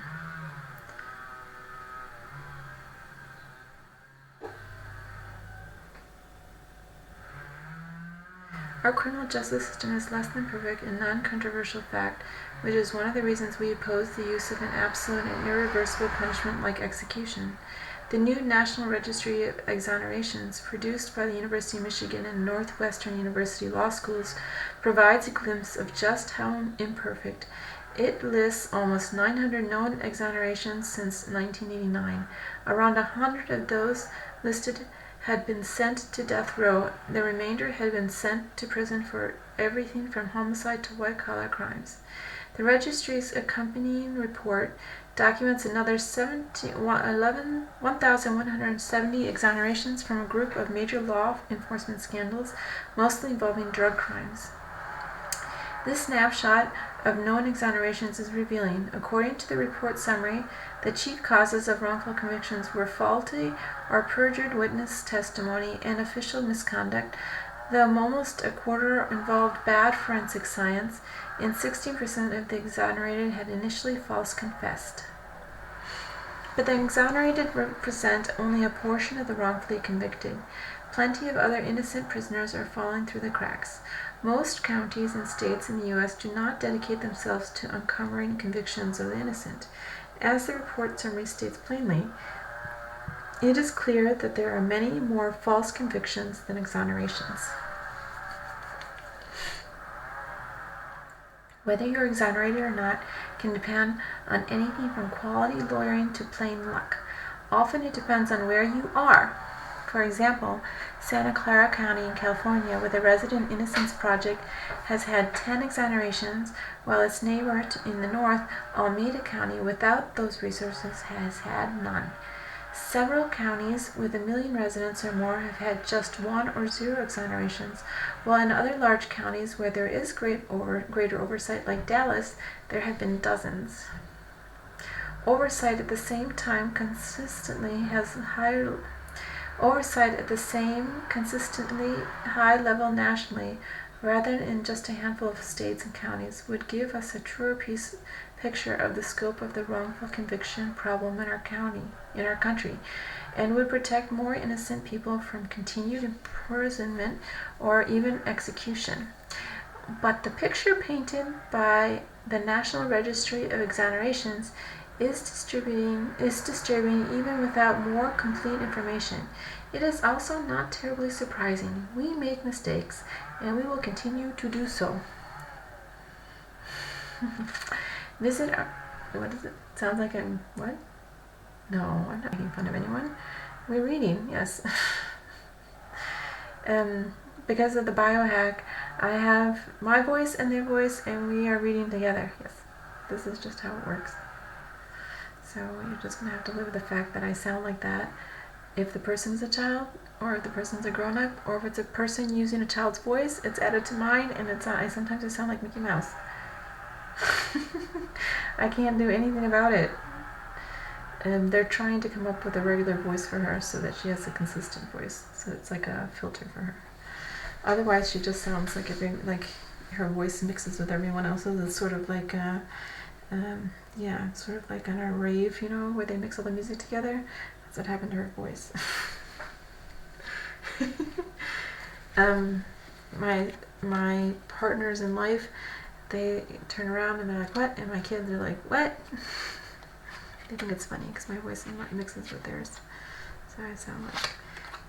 Our criminal justice system is less than perfect, a non-controversial fact, which is one of the reasons we oppose the use of an absolute and irreversible punishment like execution. The new National Registry of Exonerations, produced by the University of Michigan and Northwestern University Law Schools, provides a glimpse of just how imperfect. It lists almost 900 known exonerations since 1989. Around 100 of those listed had been sent to death row. The remainder had been sent to prison for everything from homicide to white-collar crimes. The registry's accompanying report documents another 1,170 exonerations from a group of major law enforcement scandals, mostly involving drug crimes. This snapshot of known exonerations is revealing. According to the report summary, the chief causes of wrongful convictions were faulty or perjured witness testimony and official misconduct, though almost a quarter involved bad forensic science, and 16% of the exonerated had initially false confessed. But the exonerated represent only a portion of the wrongfully convicted. Plenty of other innocent prisoners are falling through the cracks. Most counties and states in the U.S. do not dedicate themselves to uncovering convictions of the innocent. As the report summary states plainly, it is clear that there are many more false convictions than exonerations. Whether you're exonerated or not can depend on anything from quality lawyering to plain luck. Often it depends on where you are. For example, Santa Clara County in California, with a resident innocence project, has had 10 exonerations, while its neighbor in the north, Alameda County, without those resources, has had none. Several counties with 1 million residents or more have had just 1 or 0 exonerations, while in other large counties where there is greater oversight, like Dallas, there have been dozens. Oversight at the same consistently high level nationally, rather than in just a handful of states and counties, would give us a truer picture of the scope of the wrongful conviction problem in our country, and would protect more innocent people from continued imprisonment or even execution. But the picture painted by the National Registry of Exonerations is disturbing even without more complete information. It is also not terribly surprising. We make mistakes, and we will continue to do so. Visit our... What is it? Sounds like I'm... What? No, I'm not making fun of anyone. We're reading, yes. Because of the biohack, I have my voice and their voice, and we are reading together. Yes, this is just how it works. So you're just going to have to live with the fact that I sound like that if the person's a child, or if the person's a grown-up, or if it's a person using a child's voice, it's added to mine, and sometimes I sound like Mickey Mouse. I can't do anything about it. They're trying to come up with a regular voice for her so that she has a consistent voice. So it's like a filter for her. Otherwise, she just sounds like her voice mixes with everyone else's. It's sort of like sort of like on a rave, where they mix all the music together. That's what happened to her voice. My partners in life, they turn around and they're like, "What?" And my kids are like, "What?" They think it's funny because my voice mixes with theirs. So I sound like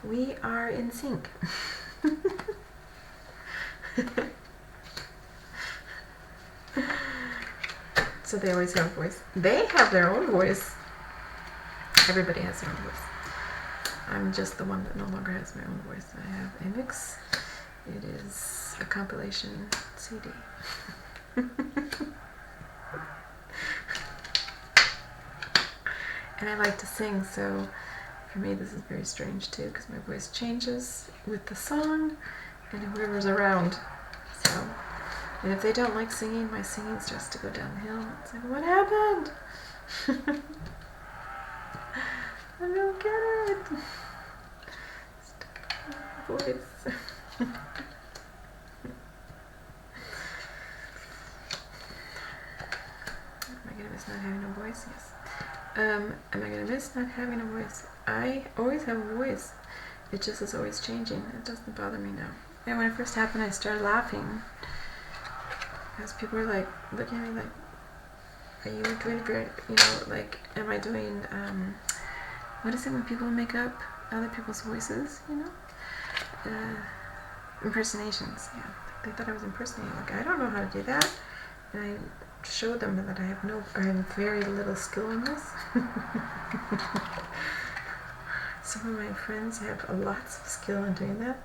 we are in sync. So they always have a voice. They have their own voice. Everybody has their own voice. I'm just the one that no longer has my own voice. I have a mix. It is a compilation CD. And I like to sing, so for me this is very strange too, because my voice changes with the song and whoever's around. So, and if they don't like singing, my singing starts to go downhill. It's like, what happened? I don't get it. Voice. Am I gonna miss not having a voice? Yes. Am I gonna miss not having a voice? I always have a voice. It just is always changing. It doesn't bother me now. And when it first happened, I started laughing because people were like looking at me like, "Are you doing very, like, am I doing what is it when people make up other people's voices? Impersonations." Yeah, they thought I was impersonating. Like, I don't know how to do that, and I showed them that I have very little skill in this. Some of my friends have lots of skill in doing that,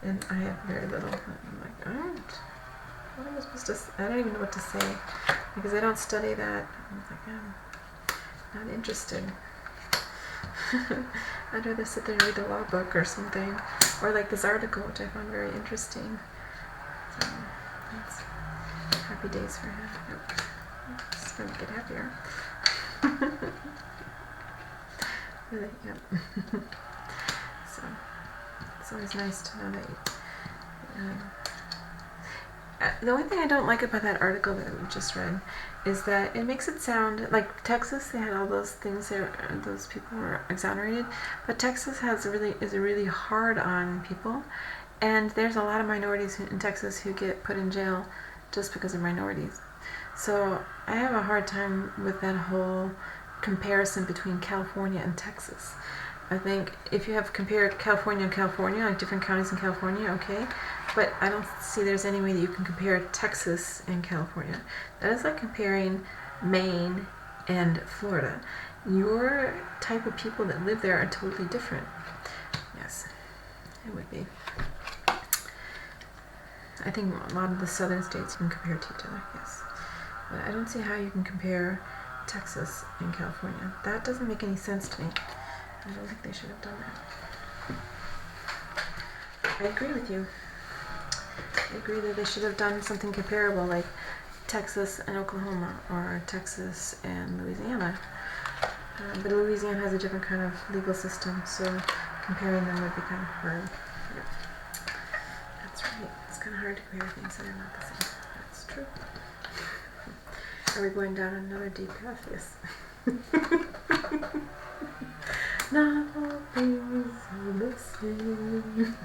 and I have very little. I'm like, what am I supposed to say? I don't even know what to say, because I don't study that. I'm like, I'm not interested. I'd rather sit there and read the law book or something, or like this article, which I found very interesting. So, that's happy days for him. Nope. It's going to get happier. Really, yep. So, it's always nice to know that the only thing I don't like about that article that we just read is that it makes it sound like Texas. They had all those things there; those people were exonerated, but Texas is really hard on people, and there's a lot of minorities in Texas who get put in jail just because they're minorities. So I have a hard time with that whole comparison between California and Texas. I think if you have compared California and California, like different counties in California, okay, but I don't see there's any way that you can compare Texas and California. That is like comparing Maine and Florida. Your type of people that live there are totally different. Yes, it would be. I think a lot of the southern states you can compare to each other, yes. But I don't see how you can compare Texas and California. That doesn't make any sense to me. I don't think they should have done that. I agree with you. I agree that they should have done something comparable like Texas and Oklahoma or Texas and Louisiana. But Louisiana has a different kind of legal system, so comparing them would be kind of hard. Yeah. That's right. It's kind of hard to compare things that are not the same. That's true. Are we going down another deep path? Yes. Not all things are the same.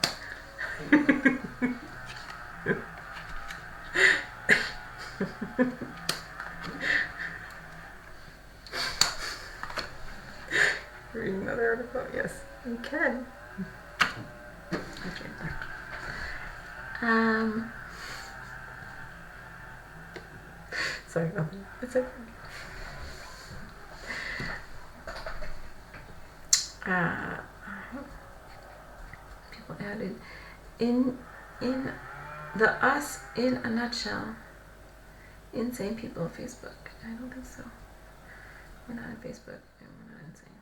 Read another article? Yes, you can. Okay. Sorry about that. It's okay. People added in the us in a nutshell. Insane people on Facebook. I don't think so. We're not on Facebook. No, we're not insane.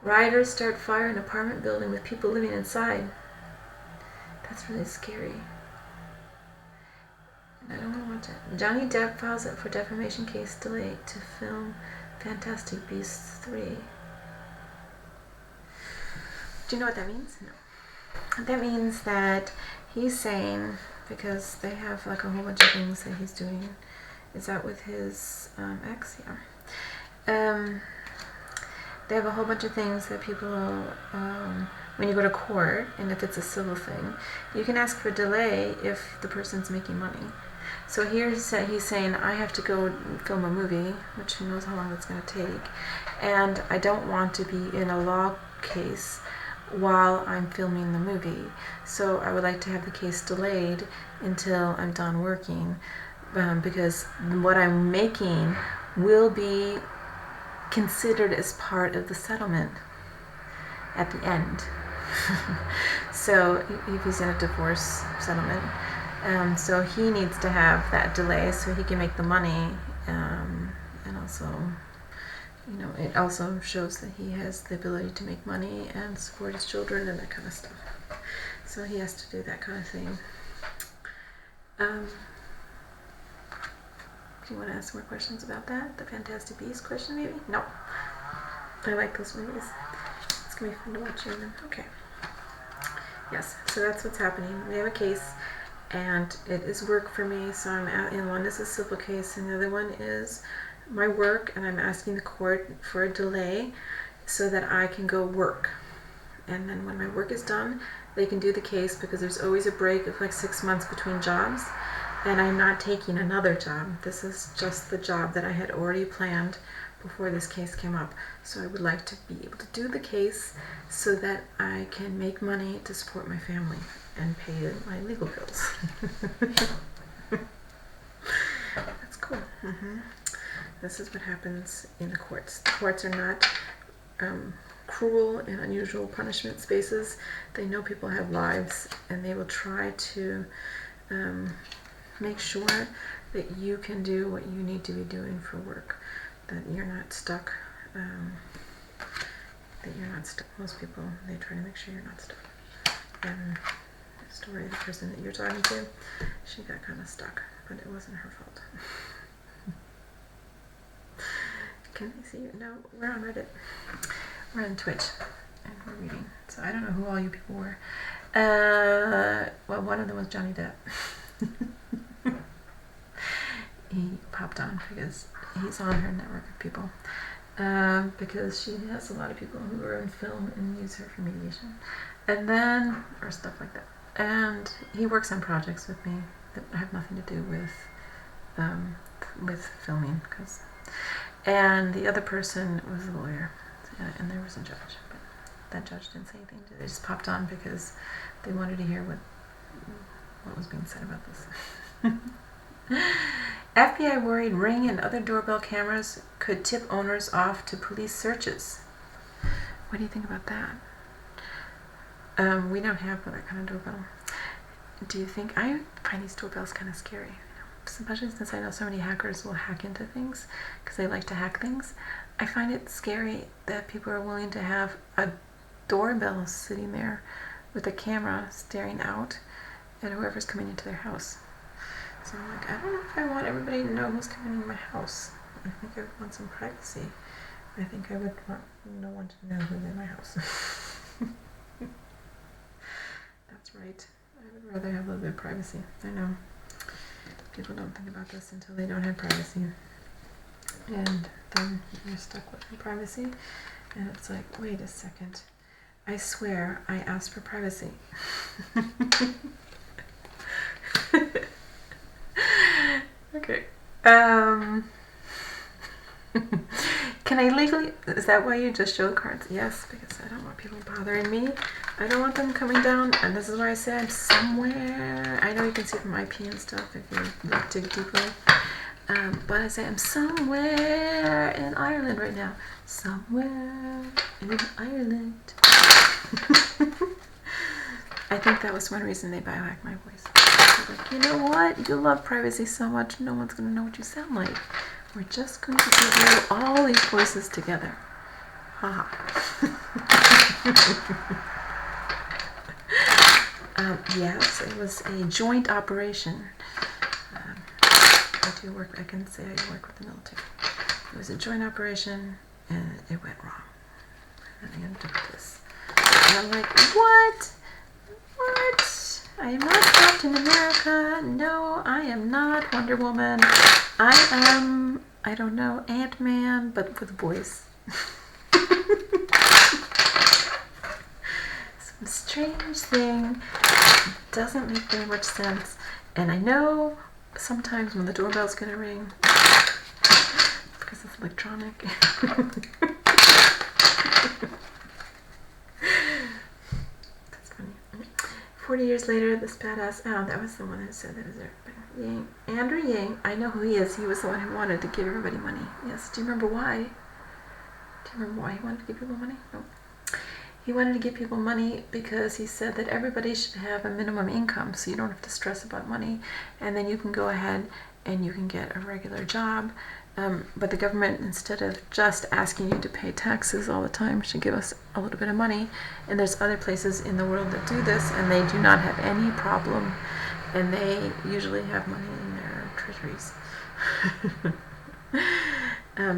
Rioters start fire in apartment building with people living inside. That's really scary. I don't want to watch it. Johnny Depp files it for defamation case delay to film Fantastic Beasts 3. Do you know what that means? No. That means that he's saying, because they have like a whole bunch of things that he's doing. Is that with his ex? Yeah. They have a whole bunch of things that people, when you go to court, and if it's a civil thing, you can ask for delay if the person's making money. So here he's saying, I have to go film a movie, which who knows how long that's going to take, and I don't want to be in a law case while I'm filming the movie. So I would like to have the case delayed until I'm done working, because what I'm making will be considered as part of the settlement at the end. So if he's in a divorce settlement, so he needs to have that delay so he can make the money, and also, you know, it also shows that he has the ability to make money and support his children and that kind of stuff. So he has to do that kind of thing. Do you want to ask more questions about that? The Fantastic Beasts question, maybe? No. I like those movies. It's going to be fun to watch them. Okay. Yes, so that's what's happening. We have a case, and it is work for me. So I'm in one is a civil case, and the other one is my work, and I'm asking the court for a delay so that I can go work. And then when my work is done, they can do the case, because there's always a break of like 6 months between jobs, and I'm not taking another job. This is just the job that I had already planned before this case came up. So I would like to be able to do the case so that I can make money to support my family and pay my legal bills. That's cool. This is what happens in the courts. The courts are not cruel and unusual punishment spaces. They know people have lives, and they will try to make sure that you can do what you need to be doing for work, that you're not stuck, Most people, they try to make sure you're not stuck. And the story of the person that you're talking to, she got kind of stuck, but it wasn't her fault. Can I see you? No, we're on Reddit. We're on Twitch, and we're reading. So I don't know who all you people were. Well, one of them was Johnny Depp. He popped on because he's on her network of people. Because she has a lot of people who are in film and use her for mediation. And then, or stuff like that. And he works on projects with me that have nothing to do with filming. And the other person was a lawyer, and there was a judge. But that judge didn't say anything. They just popped on because they wanted to hear what was being said about this. FBI worried Ring and other doorbell cameras could tip owners off to police searches. What do you think about that? We don't have that kind of doorbell. Do you think? I find these doorbells kind of scary, especially since I know so many hackers will hack into things because they like to hack things. I find it scary that people are willing to have a doorbell sitting there with a camera staring out at whoever's coming into their house. So I'm like, I don't know if I want everybody to know who's coming in my house. I think I would want some privacy. I think I would want no one to know who's in my house. That's right. I would rather have a little bit of privacy. I know. People don't think about this until they don't have privacy. And then you're stuck with your privacy. And it's like, wait a second. I swear I asked for privacy. Okay. Can I legally... Is that why you just show cards? Yes, because I don't want people bothering me. I don't want them coming down. And this is why I say I'm somewhere. I know you can see from IP and stuff if you look dig deeply. But I say I'm somewhere in Ireland right now. Somewhere in Ireland. I think that was one reason they biohacked my voice. Like, you know what? You love privacy so much, no one's going to know what you sound like. We're just going to gather all these voices together. Haha. Yes, it was a joint operation. I do work, I can say I work with the military. It was a joint operation, and it went wrong. And I ended up with this. And I'm like, what? What? I am not Captain America. No, I am not Wonder Woman. I am, I don't know, Ant-Man, but with a voice. Some strange thing. Doesn't make very much sense. And I know sometimes when the doorbell's gonna ring, because it's electronic. That's funny. 40 years later, this badass, oh, that was the one who said that was there. Yang, Andrew Yang, I know who he is. He was the one who wanted to give everybody money. Yes, do you remember why? Do you remember why he wanted to give people money? No. He wanted to give people money because he said that everybody should have a minimum income so you don't have to stress about money, and then you can go ahead and you can get a regular job. But the government, instead of just asking you to pay taxes all the time, should give us a little bit of money. And there's other places in the world that do this, and they do not have any problem. And they usually have money in their treasuries.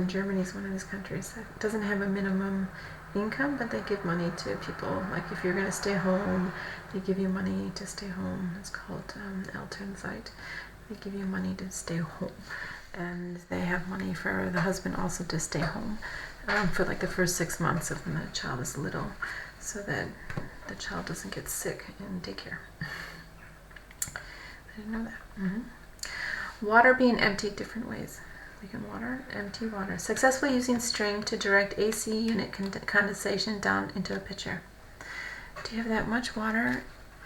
Germany is one of these countries that doesn't have a minimum income, but they give money to people. Like if you're going to stay home, they give you money to stay home. It's called Elternzeit. They give you money to stay home. And they have money for the husband also to stay home for like the first 6 months of when the child is little, so that the child doesn't get sick in daycare. I didn't know that. Water being emptied different ways. We can empty water. Successfully using string to direct AC unit condensation down into a pitcher. Do you have that much water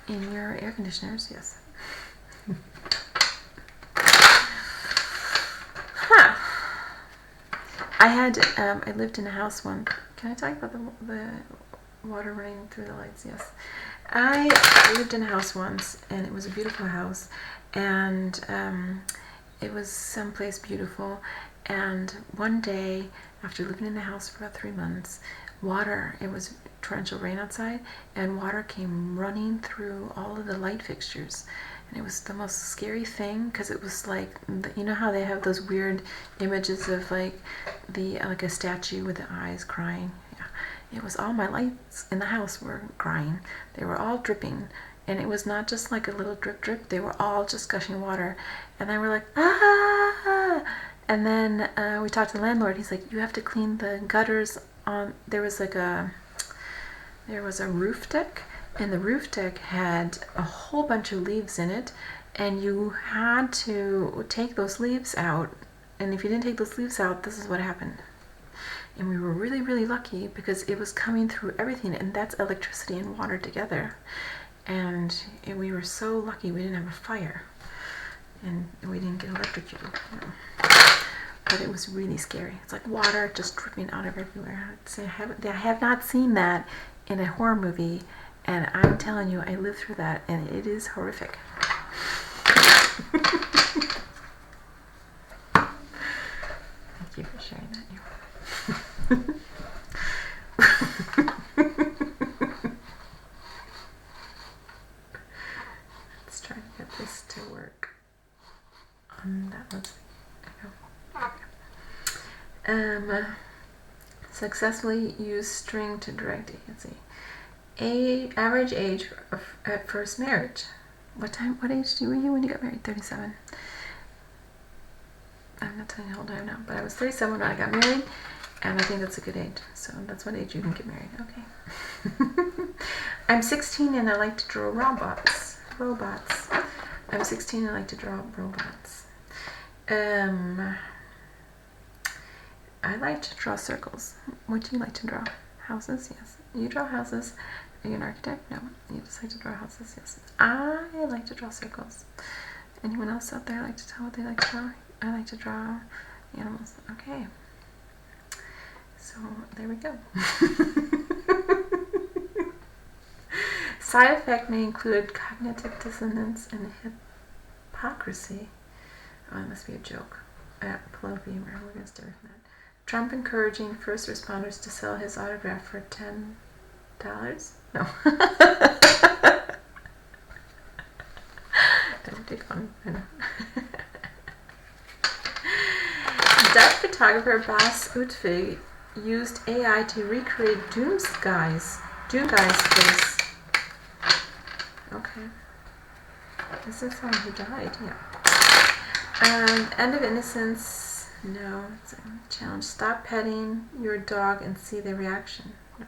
in your air conditioners? Yes. I lived in a house once. Can I talk about the water running through the lights? Yes. I lived in a house once, and it was a beautiful house, and it was someplace beautiful. And one day, after living in the house for about 3 months, it was torrential rain outside, and water came running through all of the light fixtures. And it was the most scary thing, because it was like, you know how they have those weird images of like a statue with the eyes crying? Yeah. It was all my lights in the house were crying. They were all dripping. And it was not just like a little drip drip. They were all just gushing water. And they were like, ah! And then we talked to the landlord. He's like, you have to clean the gutters on. There was a roof deck. And the roof deck had a whole bunch of leaves in it, and you had to take those leaves out. And if you didn't take those leaves out, this is what happened. And we were really, really lucky because it was coming through everything, and that's electricity and water together. And we were so lucky we didn't have a fire, and we didn't get electrocuted. But it was really scary. It's like water just dripping out of everywhere. I have not seen that in a horror movie. And I'm telling you, I lived through that, and it is horrific. Thank you for sharing that. Let's try to get this to work. Successfully use string to direct agency. Average age at first marriage. What age were you when you got married? 37. I'm not telling you how old I am now, but I was 37 when I got married, and I think that's a good age. So that's what age you can get married. Okay. I'm 16 and I like to draw robots. I'm 16 and I like to draw robots. I like to draw circles. What do you like to draw? Houses? Yes. You draw houses. Are you an architect? No. You just like to draw houses? Yes. I like to draw circles. Anyone else out there like to tell what they like to draw? I like to draw animals. Okay. So there we go. Side effect may include cognitive dissonance and hypocrisy. Oh, that must be a joke. Political humor. We're going to stay with that. Trump encouraging first responders to sell his autograph for $10. No. That would be fun. I know. Dutch photographer Bas Utvig used AI to recreate Doomguy's face. Okay. This is someone who died, yeah. End of innocence. No, it's a challenge. Stop petting your dog and see the reaction. No.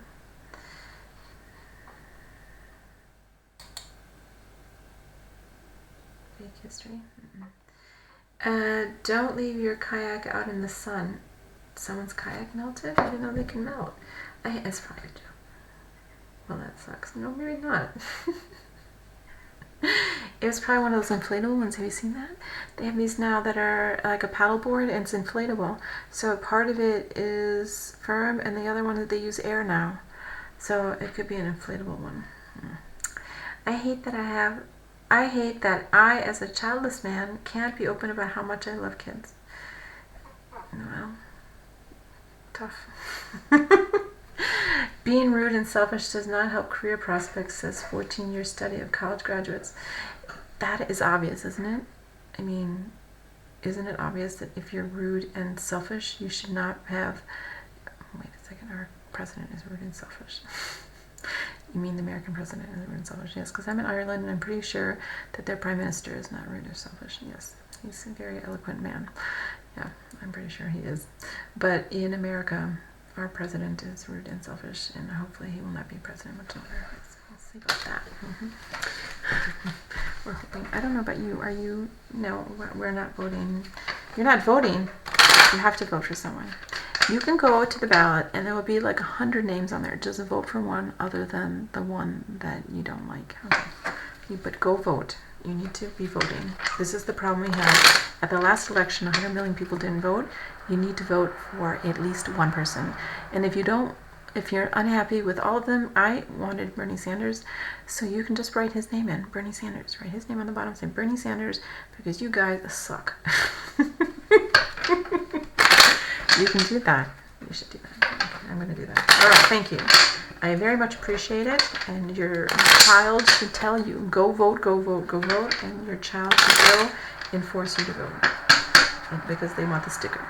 Fake history. Don't leave your kayak out in the sun. Someone's kayak melted? I didn't know they can melt. It's probably a joke. Well, that sucks. No, maybe not. It was probably one of those inflatable ones. Have you seen that? They have these now that are like a paddleboard, and it's inflatable. So part of it is firm, and the other one that they use air now. So it could be an inflatable one. I hate that I have I hate that I, as a childless man, can't be open about how much I love kids. Well, tough. Being rude and selfish does not help career prospects, says 14-year study of college graduates. That is obvious, isn't it? I mean, isn't it obvious that if you're rude and selfish, you should not have... Wait a second, our president is rude and selfish. You mean the American president is rude and selfish? Yes, because I'm in Ireland and I'm pretty sure that their prime minister is not rude or selfish. Yes, he's a very eloquent man. Yeah, I'm pretty sure he is. But in America, our president is rude and selfish, and hopefully he will not be president much longer. We'll see about that. We're hoping. I don't know about you. Are you? No, we're not voting. You're not voting. You have to vote for someone. You can go to the ballot, and there will be like 100 names on there. Just vote for one other than the one that you don't like. Okay. But go vote. You need to be voting. This is the problem we had. At the last election, 100 million people didn't vote. You need to vote for at least one person. And if you're unhappy with all of them, I wanted Bernie Sanders, so you can just write his name in. Bernie Sanders. Write his name on the bottom, say Bernie Sanders, because you guys suck. You can do that. You should do that. Okay, I'm going to do that. All right, thank you. I very much appreciate it, and your child should tell you, go vote, go vote, go vote, and your child should go and force you to vote, because they want the sticker.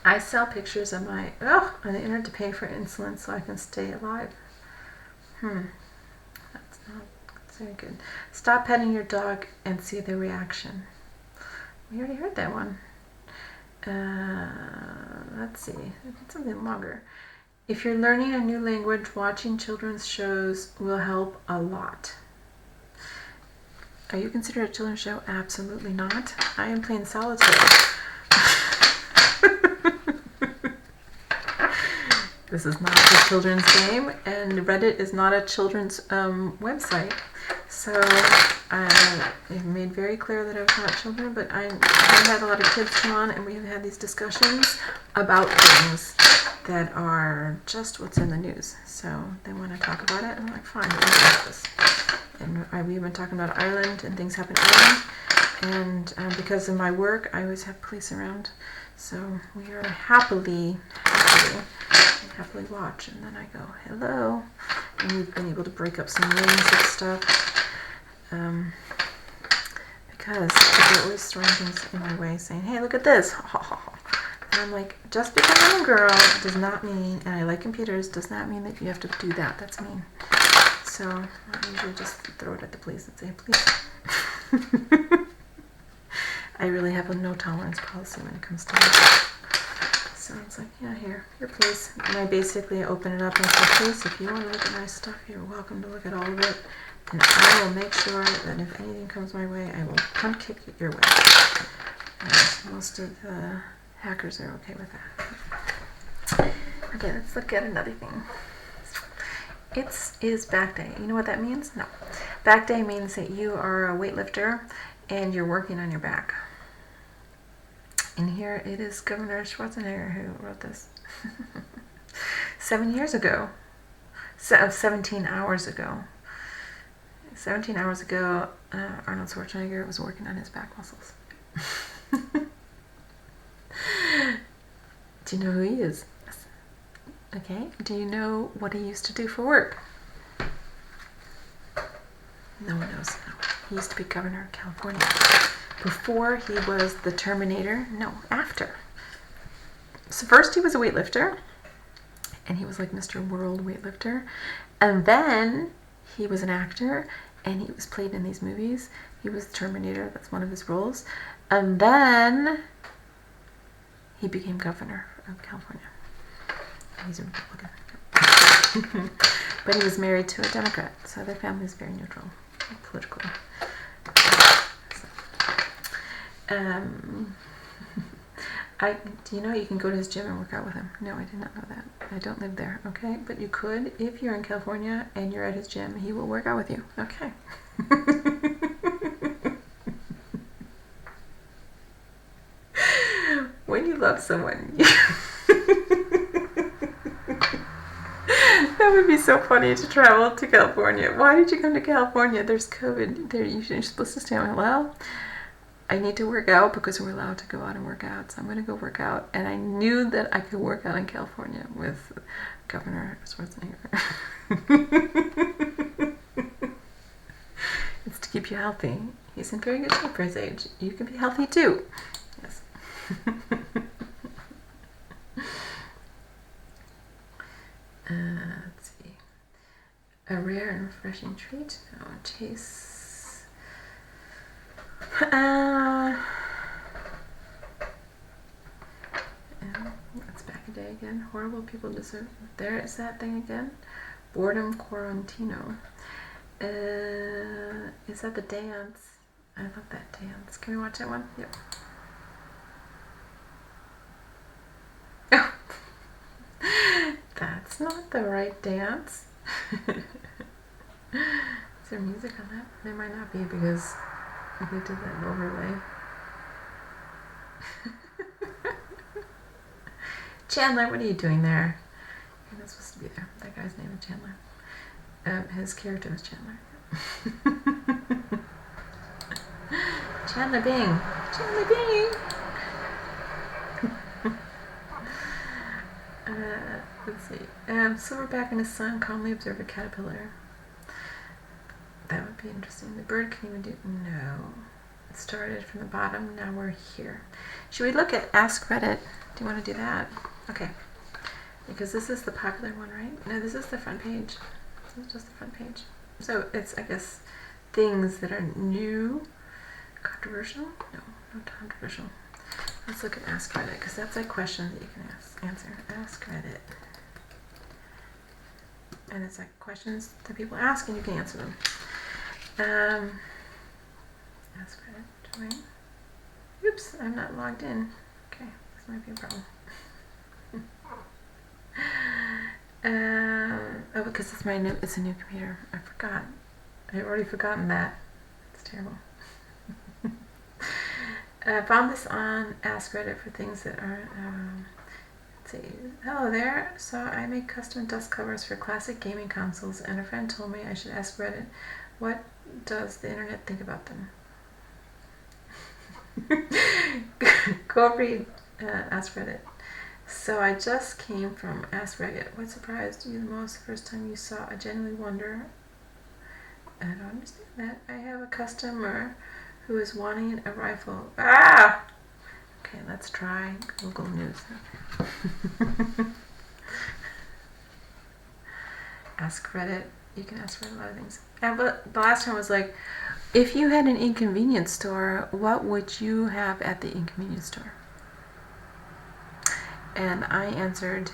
I sell pictures of my, on the internet to pay for insulin so I can stay alive. That's very good. Stop petting your dog and see the reaction. We already heard that one. Let's see. I did something longer. If you're learning a new language, watching children's shows will help a lot. Are you considered a children's show? Absolutely not. I am playing solitaire. This is not a children's game, and Reddit is not a children's website. So I've made very clear that I was not children, but I've had a lot of kids come on, and we have had these discussions about things that are just what's in the news. So they want to talk about it, and I'm like, fine, we'll talk about this. And we've been talking about Ireland and things happen in Ireland, and because of my work, I always have police around. So we are happily watch, and then I go, hello, and we've been able to break up some rooms and stuff, because they're always throwing things in my way, saying, hey, look at this, and I'm like, just because I'm a girl does not mean, and I like computers, does not mean that you have to do that. That's mean. So I usually just throw it at the police and say, please. I really have a no tolerance policy when it comes to that. So it's like, yeah, here, please. And I basically open it up and say, please, if you want to look at my stuff, you're welcome to look at all of it. And I will make sure that if anything comes my way, I will come kick it your way. And most of the hackers are okay with that. Okay, let's look at another thing. It is back day. You know what that means? No. Back day means that you are a weightlifter and you're working on your back. And here it is Governor Schwarzenegger who wrote this. 17 hours ago. 17 hours ago, Arnold Schwarzenegger was working on his back muscles. Do you know who he is? Okay. Do you know what he used to do for work? No one knows. No. He used to be governor of California. Before he was the Terminator. No, after. So first he was a weightlifter. And he was like Mr. World Weightlifter. And then he was an actor. And he was played in these movies. He was the Terminator. That's one of his roles. And then he became governor of California. He's a Republican. But he was married to a Democrat. So their family is very neutral politically. Do you know you can go to his gym and work out with him? No, I did not know that. I don't live there, okay? But you could, if you're in California and you're at his gym, he will work out with you, okay? When you love someone, That would be so funny to travel to California. Why did you come to California? There's COVID. You're supposed to stay on. Well, I need to work out because we're allowed to go out and work out. So I'm going to go work out. And I knew that I could work out in California with Governor Schwarzenegger. It's to keep you healthy. He's in very good shape for his age. You can be healthy too. Yes. Let's see. A rare and refreshing treat. Oh, Chase. That's back a day again. Horrible people deserve. There is that thing again. Boredom Quarantino. Is that the dance? I love that dance. Can we watch that one? Yep. Oh. That's not the right dance. Is there music on that? There might not be because we did that overlay. Chandler, what are you doing there? You're not supposed to be there. That guy's name is Chandler. His character is Chandler. Chandler Bing. Chandler Bing. Let's see. Silverback and his son calmly observe a caterpillar. That would be interesting. The bird can even do... No. It started from the bottom. Now we're here. Should we look at Ask Reddit? Do you want to do that? Okay. Because this is the popular one, right? No, this is the front page. This is just the front page. So it's, I guess, things that are new. Controversial? No, not controversial. Let's look at Ask Reddit, because that's a question that you can answer. Ask Reddit. And it's like questions that people ask and you can answer them. Ask Reddit. Join. Oops, I'm not logged in. Okay, this might be a problem. Oh, because it's it's a new computer. I forgot. I've already forgotten that. It's terrible. I found this on Ask Reddit for things that aren't, let's see. Hello there. So I make custom dust covers for classic gaming consoles, and a friend told me I should ask Reddit, what does the internet think about them? Go read Ask Reddit. So I just came from Ask Reddit. What surprised you the most the first time you saw? I genuinely wonder. I don't understand that. I have a customer who is wanting a rifle. Ah! Okay, let's try Google News. Ask Reddit. You can ask Reddit a lot of things. But the last time was like, if you had an inconvenience store, what would you have at the inconvenience store? And I answered,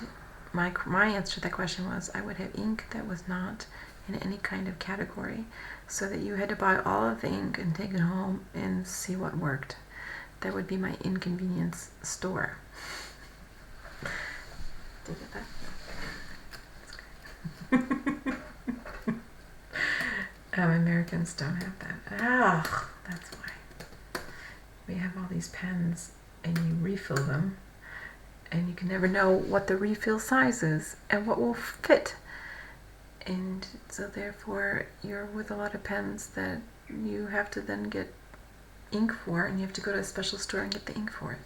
my answer to that question was, I would have ink that was not in any kind of category, so that you had to buy all of the ink and take it home and see what worked. That would be my inconvenience store. Did you get that? Americans don't have that. Ah, that's why. We have all these pens and you refill them, and you can never know what the refill size is and what will fit. And so therefore you're with a lot of pens that you have to then get ink for, and you have to go to a special store and get the ink for it.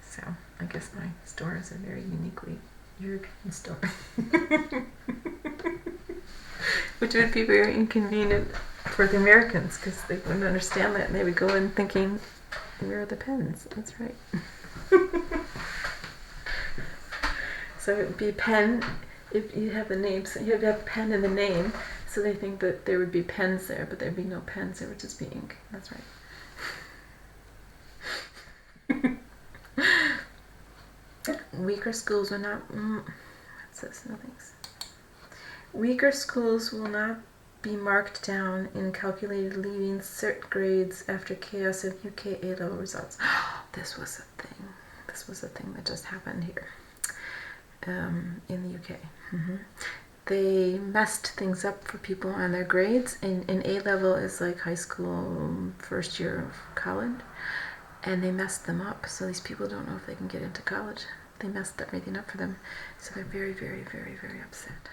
So I guess my store is a very uniquely European store. Which would be very inconvenient for the Americans, because they wouldn't understand that, and they would go in thinking, where are the pens? That's right. So it would be pen, if you have the name, so you have to have pen in the name, so they think that there would be pens there, but there'd be no pens, there would just be ink. That's right. Weaker schools will not, what's this? No thanks. Weaker schools will not be marked down in calculated leaving cert grades after chaos of UK A-level results. This was a thing. This was a thing that just happened here. In the UK. They messed things up for people on their grades, and A-level is like high school, first year of college, and they messed them up, so these people don't know if they can get into college. they messed everything up for them. So they're very, very, very, very upset.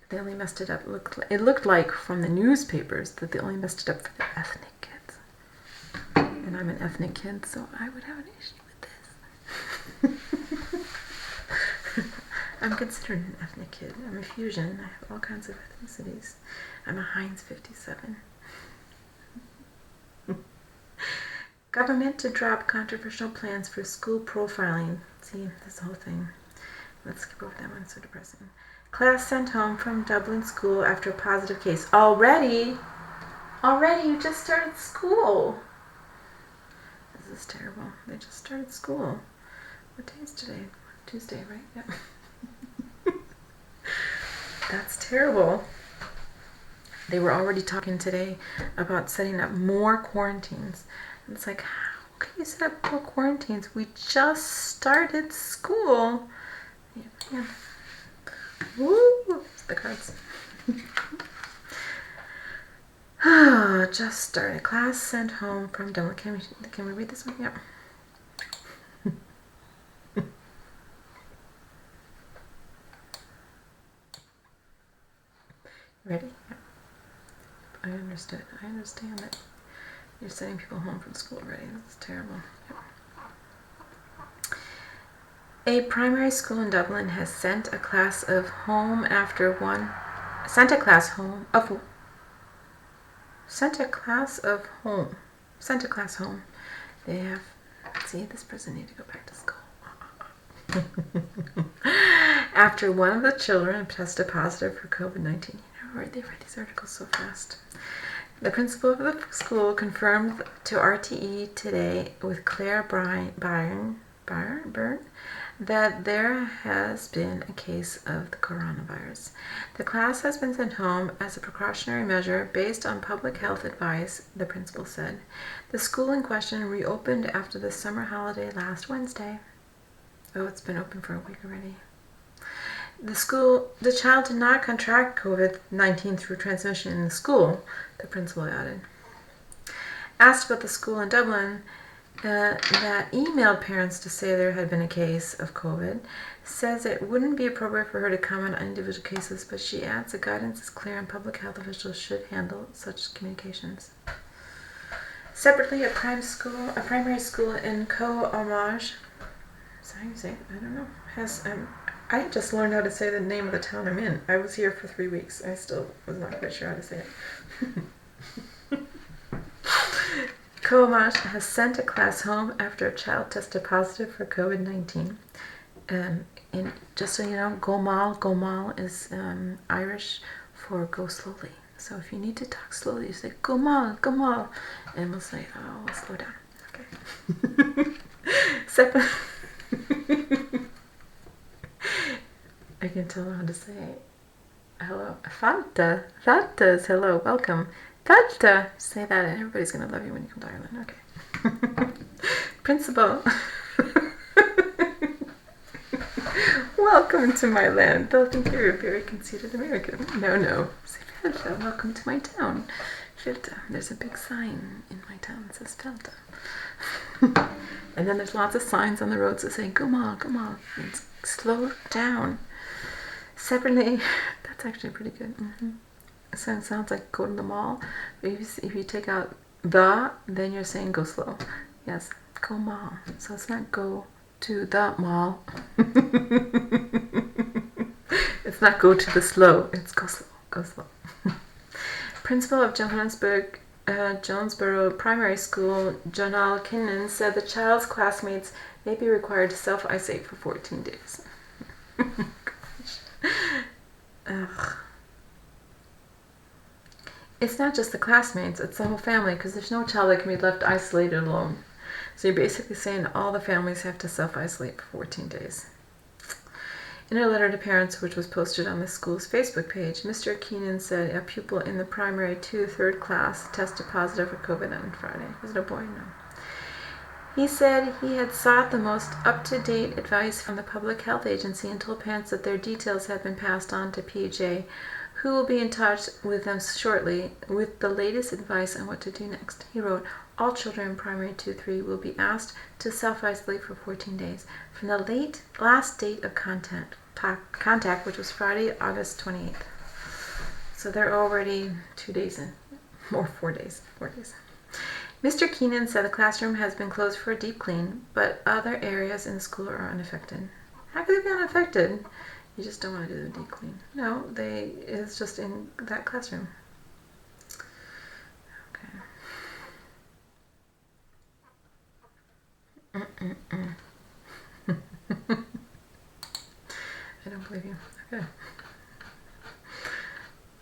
They only messed it up. It looked like from the newspapers that they only messed it up for the ethnic kids. And I'm an ethnic kid, so I would have an issue with this. I'm considered an ethnic kid. I'm a fusion. I have all kinds of ethnicities. I'm a Heinz 57. Government to drop controversial plans for school profiling. See, this whole thing. Let's skip over that one, it's so depressing. Class sent home from Dublin school after a positive case. Already? You just started school. This is terrible. They just started school. What day is today? Tuesday, right? Yeah. That's terrible. They were already talking today about setting up more quarantines. And it's like, how can you set up more quarantines? We just started school. Yeah. Woo! The cards. Just started. Class sent home from Dublin. Can we read this one? Yep. Ready? Yep. I understand that you're sending people home from school already. This is terrible. Yep. A primary school in Dublin has sent a class home. They have, see, this person needs to go back to school. After one of the children tested positive for COVID-19. They write these articles so fast. The principal of the school confirmed to RTE today with Claire Byrne that there has been a case of the coronavirus. The class has been sent home as a precautionary measure based on public health advice, the principal said. The school in question reopened after the summer holiday last Wednesday. Oh, it's been open for a week already. The child did not contract COVID-19 through transmission in the school, the principal added. Asked about the school in Dublin, that emailed parents to say there had been a case of COVID, says it wouldn't be appropriate for her to comment on individual cases, but she adds the guidance is clear and public health officials should handle such communications. Separately, a primary school in Coamage, is that how you say it? I don't know, I just learned how to say the name of the town I'm in. I was here for 3 weeks. I still was not quite sure how to say it. Coamage has sent a class home after a child tested positive for COVID-19. Just so you know, Gomal is Irish for go slowly. So if you need to talk slowly, you say Gomal, and we'll say, oh, we'll slow down. Okay. Second. I can tell how to say hello. Falta is hello, welcome. Falta, say that and everybody's going to love you when you come to Ireland. Okay. Principal. Welcome to my land. They'll think you're a very conceited American. No. Say Falta, welcome to my town. Falta. There's a big sign in my town that says Falta. And then there's lots of signs on the roads that say, Gomal. It's slow down. Separately, that's actually pretty good. Mm-hmm. So it sounds like go to the mall. But if you take out the, then you're saying go slow. Yes, go mall. So it's not go to the mall. It's not go to the slow. It's go slow. Principal of Jonesboro Primary School, Jonal Kinnan, said the child's classmates may be required to self-isolate for 14 days. Ugh. It's not just the classmates, it's the whole family, because there's no child that can be left isolated alone. So you're basically saying all the families have to self-isolate for 14 days. In a letter to parents, which was posted on the school's Facebook page, Mr. Keenan said a pupil in the primary 2 3rd class tested positive for COVID on Friday. Was it a boy? No. He said he had sought the most up-to-date advice from the Public Health Agency and told parents that their details had been passed on to PJ, who will be in touch with them shortly with the latest advice on what to do next. He wrote, all children in primary 2-3 will be asked to self-isolate for 14 days from the last date of contact, which was Friday, August 28th. So they're already 2 days in, or 4 days. Mr. Keenan said the classroom has been closed for a deep clean, but other areas in the school are unaffected. How could they be unaffected? You just don't want to do the deep clean. No, it's just in that classroom. Okay. I don't believe you. Okay.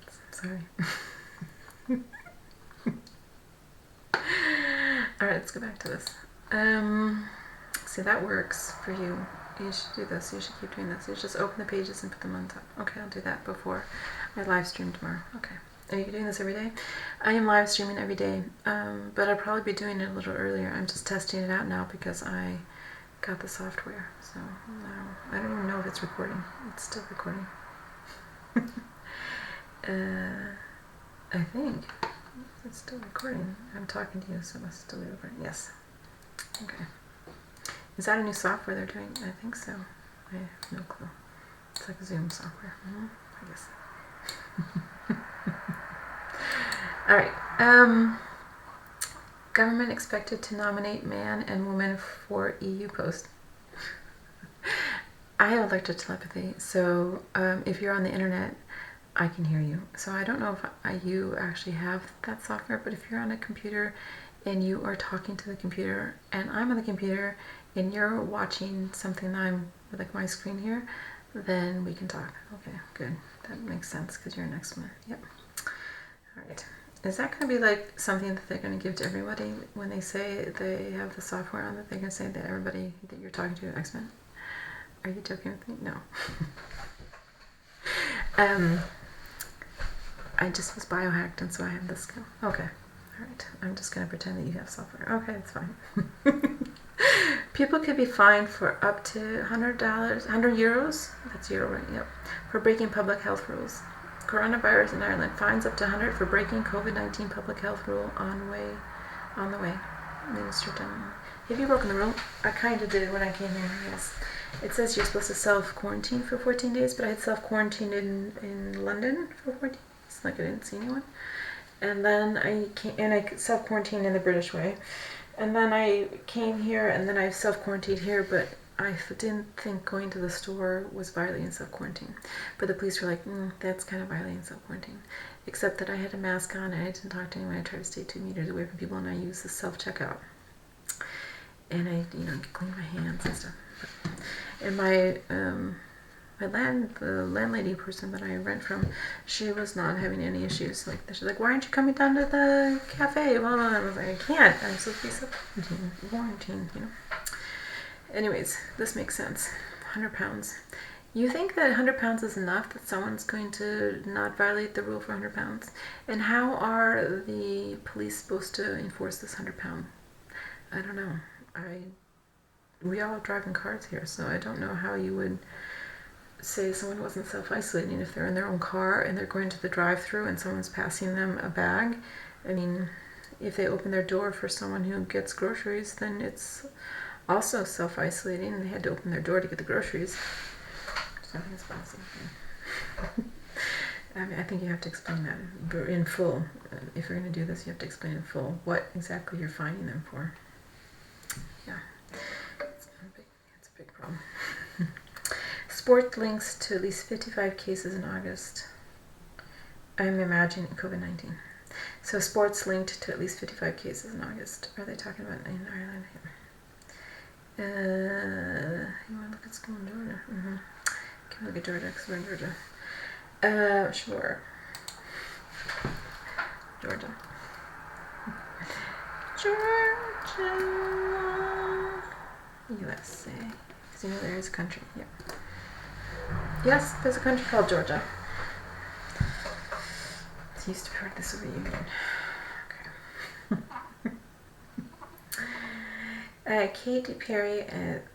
I'm sorry. Alright, let's go back to this. See, that works for you. You should do this. You should keep doing this. You just open the pages and put them on top. Okay, I'll do that before I live stream tomorrow. Okay. Are you doing this every day? I am live streaming every day, but I'll probably be doing it a little earlier. I'm just testing it out now because I got the software. So I don't even know if it's recording. It's still recording. I think it's still recording. I'm talking to you, so it must still be recording. Yes. Okay. Is that a new software they're doing? I think so. I have no clue. It's like Zoom software. I guess. Alright. Government expected to nominate man and woman for EU post. I have electric telepathy, so if you're on the internet, I can hear you. So I don't know if you actually have that software, but if you're on a computer and you are talking to the computer and I'm on the computer and you're watching something I'm like my screen here, then we can talk. Okay, good. That makes sense because you're next one. Yep. All right. Is that going to be like something that they're going to give to everybody when they say they have the software on that they're going to say that everybody that you're talking to X-Men? Are you joking with me? No. I just was biohacked and so I have this skill. Okay. Alright. I'm just going to pretend that you have software. Okay, that's fine. People could be fined for up to $100, 100 euros. That's euro, right? Yep. For breaking public health rules. Coronavirus in Ireland. Fines up to 100 for breaking COVID-19 public health rule on the way. Minister Dunn. Have you broken the rule? I kind of did when I came here, yes. It says you're supposed to self-quarantine for 14 days, but I had self-quarantined in London for 14 days. Like I didn't see anyone. And then I self-quarantined in the British way. And then I came here, and then I self-quarantined here, but I didn't think going to the store was violating self-quarantine. But the police were like, that's kind of violating self-quarantine. Except that I had a mask on, and I didn't talk to anyone. I tried to stay 2 meters away from people, and I used the self-checkout. And I, cleaned my hands and stuff. And the landlady person that I rent from, she was not having any issues. Like, she's like, why aren't you coming down to the cafe? Well, I was like, I can't. I'm supposed to be self-quarantined, Anyways, this makes sense. 100 pounds. You think that 100 pounds is enough, that someone's going to not violate the rule for 100 pounds? And how are the police supposed to enforce this 100 pound? I don't know. We all drive in cars here, so I don't know how you would say someone wasn't self-isolating if they're in their own car and they're going to the drive-thru and someone's passing them a bag. I mean, if they open their door for someone who gets groceries, then it's also self-isolating. They had to open their door to get the groceries. So I think it's possible. I mean, I think you have to explain that in full. If you're going to do this, you have to explain in full what exactly you're finding them for. Yeah, it's a big problem. Sport links to at least 55 cases in August. I'm imagining COVID-19. So sports linked to at least 55 cases in August. Are they talking about in Ireland? You want to look at school in Georgia? Can we look at Georgia? Because we're in Georgia. Sure. Georgia. USA. So you know there is a country. Yeah. Yes, there's a country called Georgia. It used to be part of the Soviet Union. Okay. Katy Perry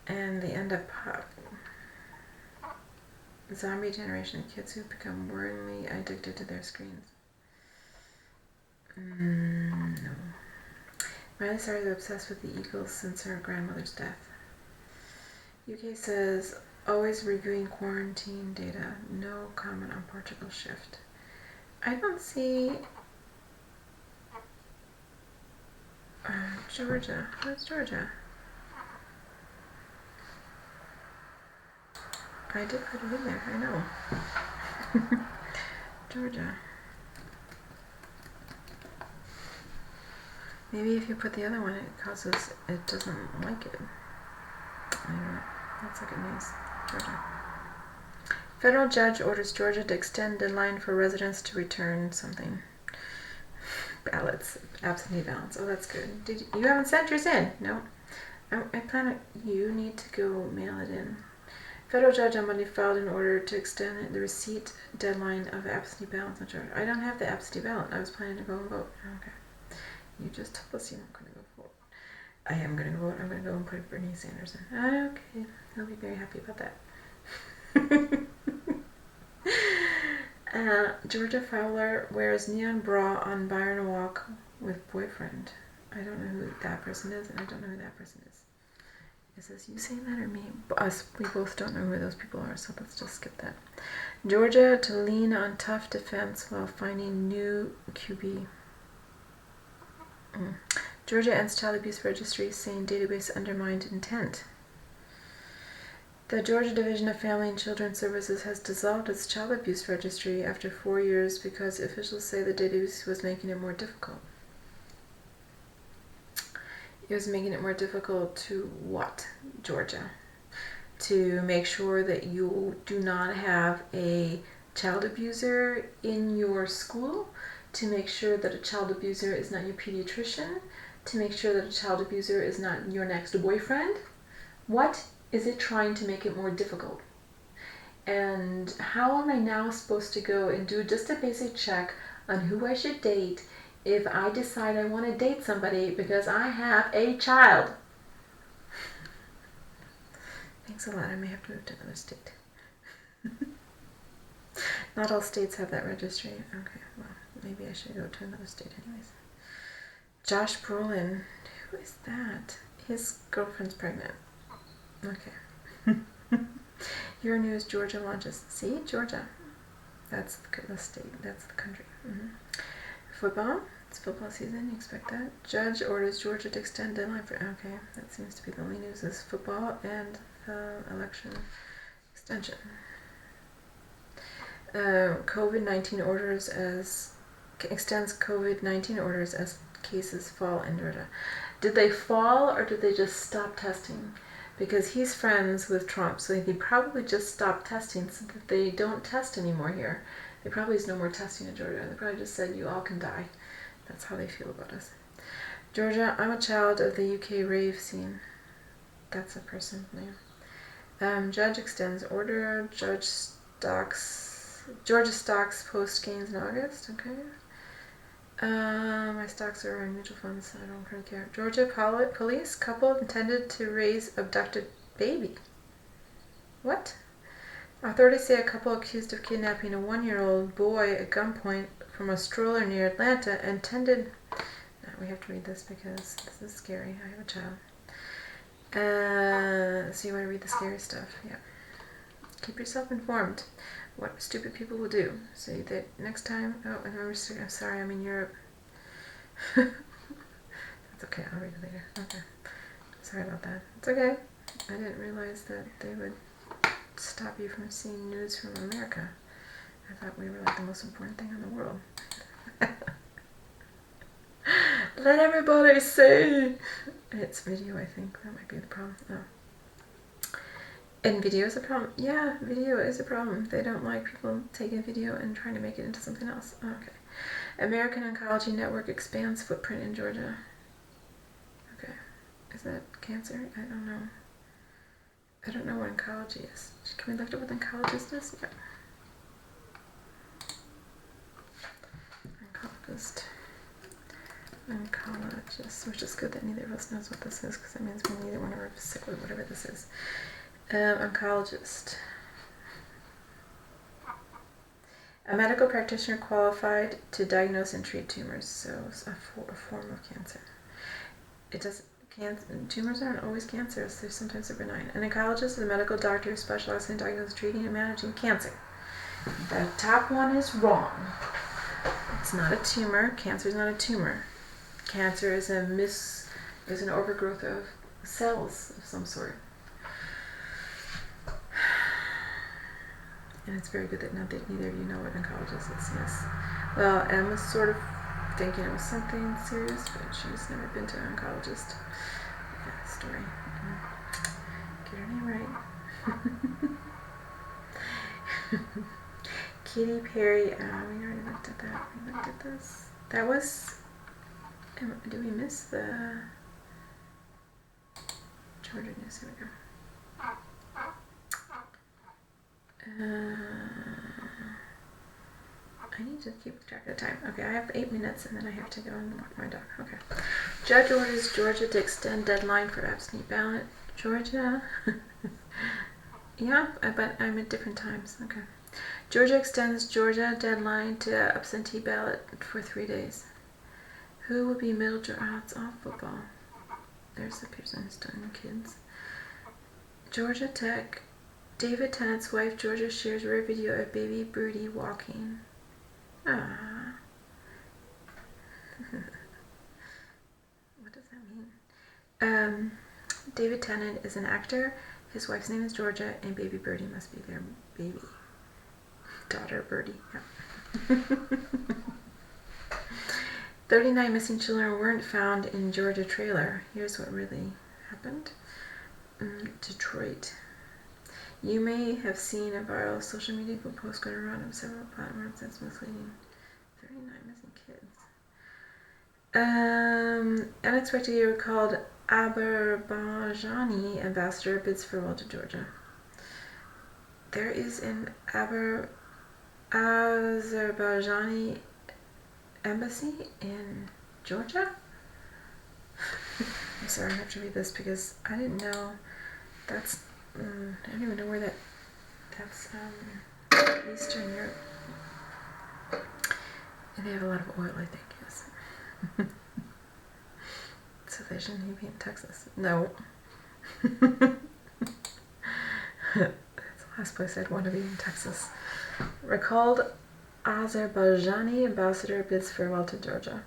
and the End of Pop. zombie generation, kids who become worryingly addicted to their screens. No. Miley Cyrus is obsessed with the Eagles since her grandmother's death. UK says, always reviewing quarantine data. No comment on Portugal shift. I don't see... Georgia. Where's Georgia? I did put it in there, I know. Georgia. Maybe if you put the other one, it doesn't like it. I don't know. That's like a news. Georgia. Federal judge orders Georgia to extend deadline for residents to return something. Ballots, absentee ballots. Oh, that's good. You haven't sent yours in? No. I plan it. You need to go mail it in. Federal judge on Monday filed an order to extend the receipt deadline of absentee ballots in Georgia. I don't have the absentee ballot. I was planning to go and vote. Okay. You just told us you weren't going to go vote. I am going to go vote. I'm going to go and put Bernie Sanders in. Okay. He'll be very happy about that. Georgia Fowler wears neon bra on Byron Walk with boyfriend. I don't know who that person is, and I don't know who that person is. Is this you saying that or me? We both don't know who those people are, so let's just skip that. Georgia to lean on tough defense while finding new QB. Georgia ends child abuse registry, saying database undermined intent. The Georgia Division of Family and Children's Services has dissolved its child abuse registry after 4 years because officials say the database was making it more difficult. It was making it more difficult to what, Georgia? To make sure that you do not have a child abuser in your school, to make sure that a child abuser is not your pediatrician, to make sure that a child abuser is not your next boyfriend. What is it trying to make it more difficult? And how am I now supposed to go and do just a basic check on who I should date if I decide I want to date somebody because I have a child? Thanks a lot. I may have to move to another state. Not all states have that registry. Okay, well, maybe I should go to another state anyways. Josh Brolin. Who is that? His girlfriend's pregnant. Okay. Euronews Georgia launches. See? Georgia. That's the state. That's the country. Football. It's football season. You expect that. Judge orders Georgia to extend deadline for... Okay. That seems to be the only news is football and election extension. COVID-19 orders extends COVID-19 orders as cases fall in Georgia. Did they fall or did they just stop testing? Because he's friends with Trump, so he probably just stopped testing so that they don't test anymore here. There probably is no more testing in Georgia. They probably just said, you all can die. That's how they feel about us. Georgia, I'm a child of the UK rave scene. That's a person's name. Judge extends order. Georgia stocks post gains in August. Okay. My stocks are in mutual funds, so I don't really care. Georgia police couple intended to raise abducted baby. What? Authorities say a couple accused of kidnapping a 1-year-old boy at gunpoint from a stroller near Atlanta intended... No, we have to read this because this is scary. I have a child. So you want to read the scary stuff? Yeah. Keep yourself informed. What stupid people will do. So that next time... Oh, I'm sorry, I'm in Europe. That's okay, I'll read it later. Okay. Sorry about that. It's okay. I didn't realize that they would stop you from seeing news from America. I thought we were like the most important thing in the world. Let everybody see! It's video, I think. That might be the problem. Oh. And video is a problem? Yeah, video is a problem. They don't like people taking video and trying to make it into something else. Oh, okay. American Oncology Network expands footprint in Georgia. Okay. Is that cancer? I don't know. I don't know what oncology is. Can we look up what oncologist is? Yeah. Oncologist, which is good that neither of us knows what this is because that means we neither one of us is sick with whatever this is. Oncologist. A medical practitioner qualified to diagnose and treat tumors, so it's a form of cancer. Tumors aren't always cancerous, they're sometimes benign. An oncologist is a medical doctor who specializes in diagnosing, treating, and managing cancer. The top one is wrong. It's not a tumor. Cancer is not a tumor. Cancer is an overgrowth of cells of some sort. And it's very good that neither of you know what oncologist is. Yes. Well, Emma's sort of thinking it was something serious, but she's never been to an oncologist. Yeah, story. Get her name right. Katy Perry. We already looked at that. We looked at this. That was. Did we miss the Georgia news? Here we go. I need to keep track of the time. Okay, I have 8 minutes and then I have to go and walk my dog. Okay. Judge orders Georgia to extend deadline for absentee ballot. Georgia? Yeah, but I'm at different times. Okay. Georgia extends Georgia deadline to absentee ballot for 3 days. Who will be middle odds off football? There's the Pearson Stone kids. Georgia Tech. David Tennant's wife Georgia shares rare video of baby Birdie walking. Ah. What does that mean? David Tennant is an actor. His wife's name is Georgia, and baby Birdie must be their baby daughter Birdie. Yeah. 39 missing children weren't found in Georgia trailer. Here's what really happened. Detroit. You may have seen a viral social media post going around on several platforms that's misleading. 39 missing kids. Unexpectedly recalled Azerbaijani ambassador bids farewell to Georgia. There is an Azerbaijani embassy in Georgia? I'm sorry, I have to read this because I didn't know that's I don't even know where that's Eastern Europe. And they have a lot of oil, I think, yes. So they shouldn't be in Texas. No. That's the last place I'd want to be in Texas. Recalled Azerbaijani ambassador bids farewell to Georgia.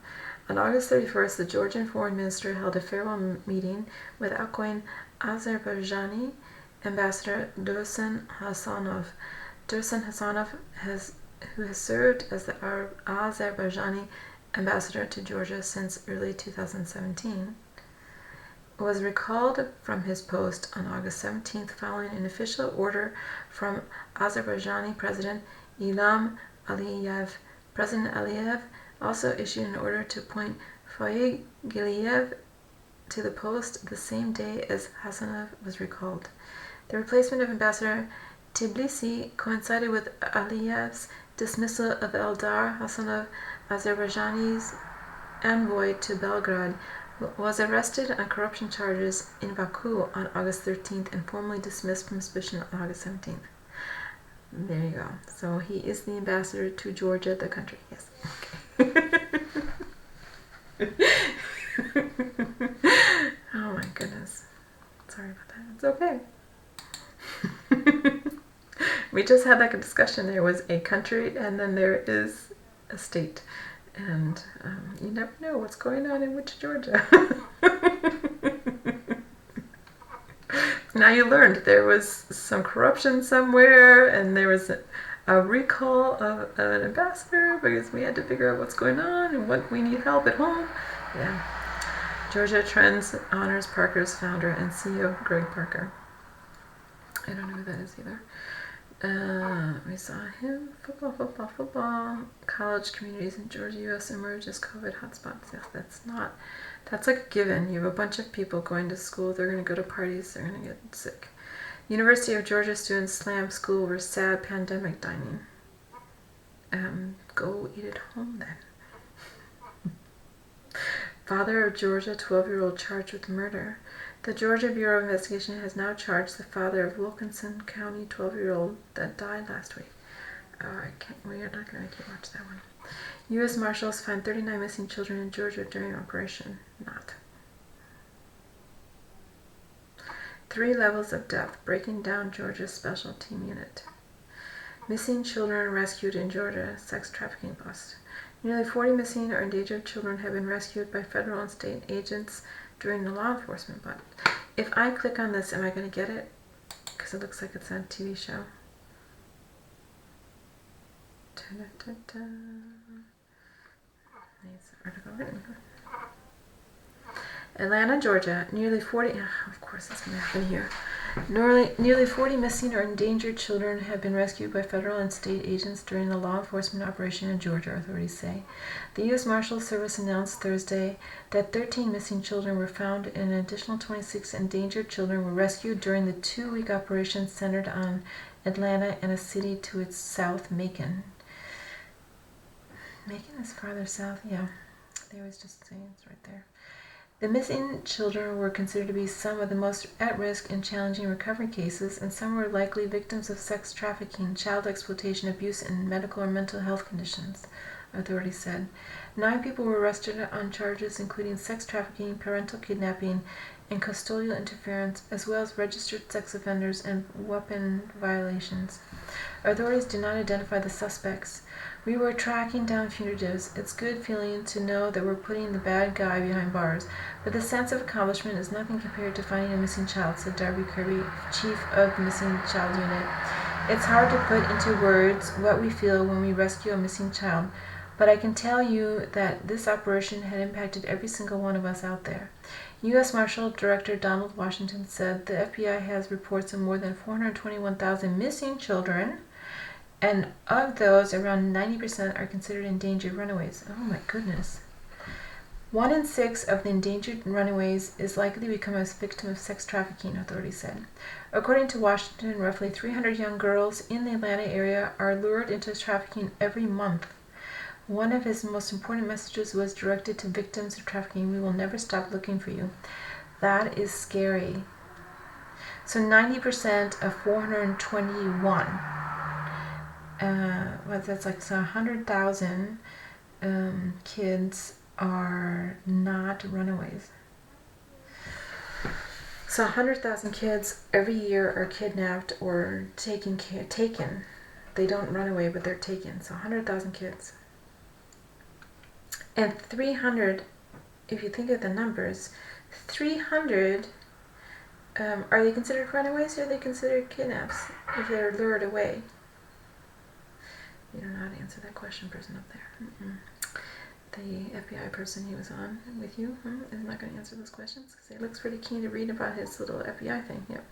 On August 31st, the Georgian foreign minister held a farewell meeting with outgoing Azerbaijani Ambassador Dursun Hasanov. Dursun Hasanov, who has served as the Azerbaijani ambassador to Georgia since early 2017, was recalled from his post on August 17th following an official order from Azerbaijani President Ilham Aliyev. President Aliyev also issued an order to appoint Faye Giliyev to the post the same day as Hasanov was recalled. The replacement of Ambassador Tbilisi coincided with Aliyev's dismissal of Eldar Hasanov, Azerbaijan's envoy to Belgrade, who was arrested on corruption charges in Baku on August 13th and formally dismissed from suspicion on August 17th. There you go. So he is the ambassador to Georgia, the country. Yes. Okay. Oh my goodness. Sorry about that. It's okay. We just had like a discussion. There was a country and then there is a state. And you never know what's going on in which Georgia. Now you learned there was some corruption somewhere and there was a recall of an ambassador because we had to figure out what's going on and what we need help at home. Yeah. Georgia Trends honors Parker's founder and CEO, Greg Parker. I don't know who that is either. We saw him. Football. College communities in Georgia, U.S. emerge as COVID hotspots. Yes, that's like a given. You have a bunch of people going to school. They're going to go to parties. They're going to get sick. University of Georgia students slam school over sad pandemic dining. Go eat at home then. Father of Georgia 12-year-old charged with murder. The Georgia Bureau of Investigation has now charged the father of Wilkinson County 12-year-old that died last week. We are not going to watch that one. U.S. Marshals find 39 missing children in Georgia during Operation Not. 3 levels of depth, breaking down Georgia's special team unit. Missing children rescued in Georgia, sex trafficking bust. Nearly 40 missing or endangered children have been rescued by federal and state agents during the law enforcement. But if I click on this, am I going to get it? Because it looks like it's a TV show. Da-da-da-da. Needs the article written. Atlanta, Georgia. Nearly 40. Of course, it's going to happen here. Nearly 40 missing or endangered children have been rescued by federal and state agents during the law enforcement operation in Georgia, authorities say. The U.S. Marshals Service announced Thursday that 13 missing children were found and an additional 26 endangered children were rescued during the 2-week operation centered on Atlanta and a city to its south, Macon. Macon is farther south? Yeah. They always just say it's right there. The missing children were considered to be some of the most at-risk and challenging recovery cases, and some were likely victims of sex trafficking, child exploitation, abuse, and medical or mental health conditions, authorities said. 9 people were arrested on charges including sex trafficking, parental kidnapping, and custodial interference, as well as registered sex offenders and weapon violations. Authorities did not identify the suspects. We were tracking down fugitives. It's good feeling to know that we're putting the bad guy behind bars, but the sense of accomplishment is nothing compared to finding a missing child, said Darby Kirby, chief of the Missing Child Unit. It's hard to put into words what we feel when we rescue a missing child, but I can tell you that this operation had impacted every single one of us out there. U.S. Marshal Director Donald Washington said the FBI has reports of more than 421,000 missing children, and of those, around 90% are considered endangered runaways. Oh my goodness. 1 in 6 of the endangered runaways is likely to become a victim of sex trafficking, authorities said. According to Washington, roughly 300 young girls in the Atlanta area are lured into trafficking every month. One of his most important messages was directed to victims of trafficking: we will never stop looking for you. That is scary. So 90% of 421. That's like, so 100,000 kids are not runaways. So 100,000 kids every year are kidnapped or taken. They don't run away, but they're taken. So 100,000 kids. And 300, if you think of the numbers, 300, are they considered runaways or are they considered kidnaps if they're lured away? You don't know how to answer that question, person up there. The FBI person he was on with you is not going to answer those questions because he looks pretty keen to read about his little FBI thing. Yep.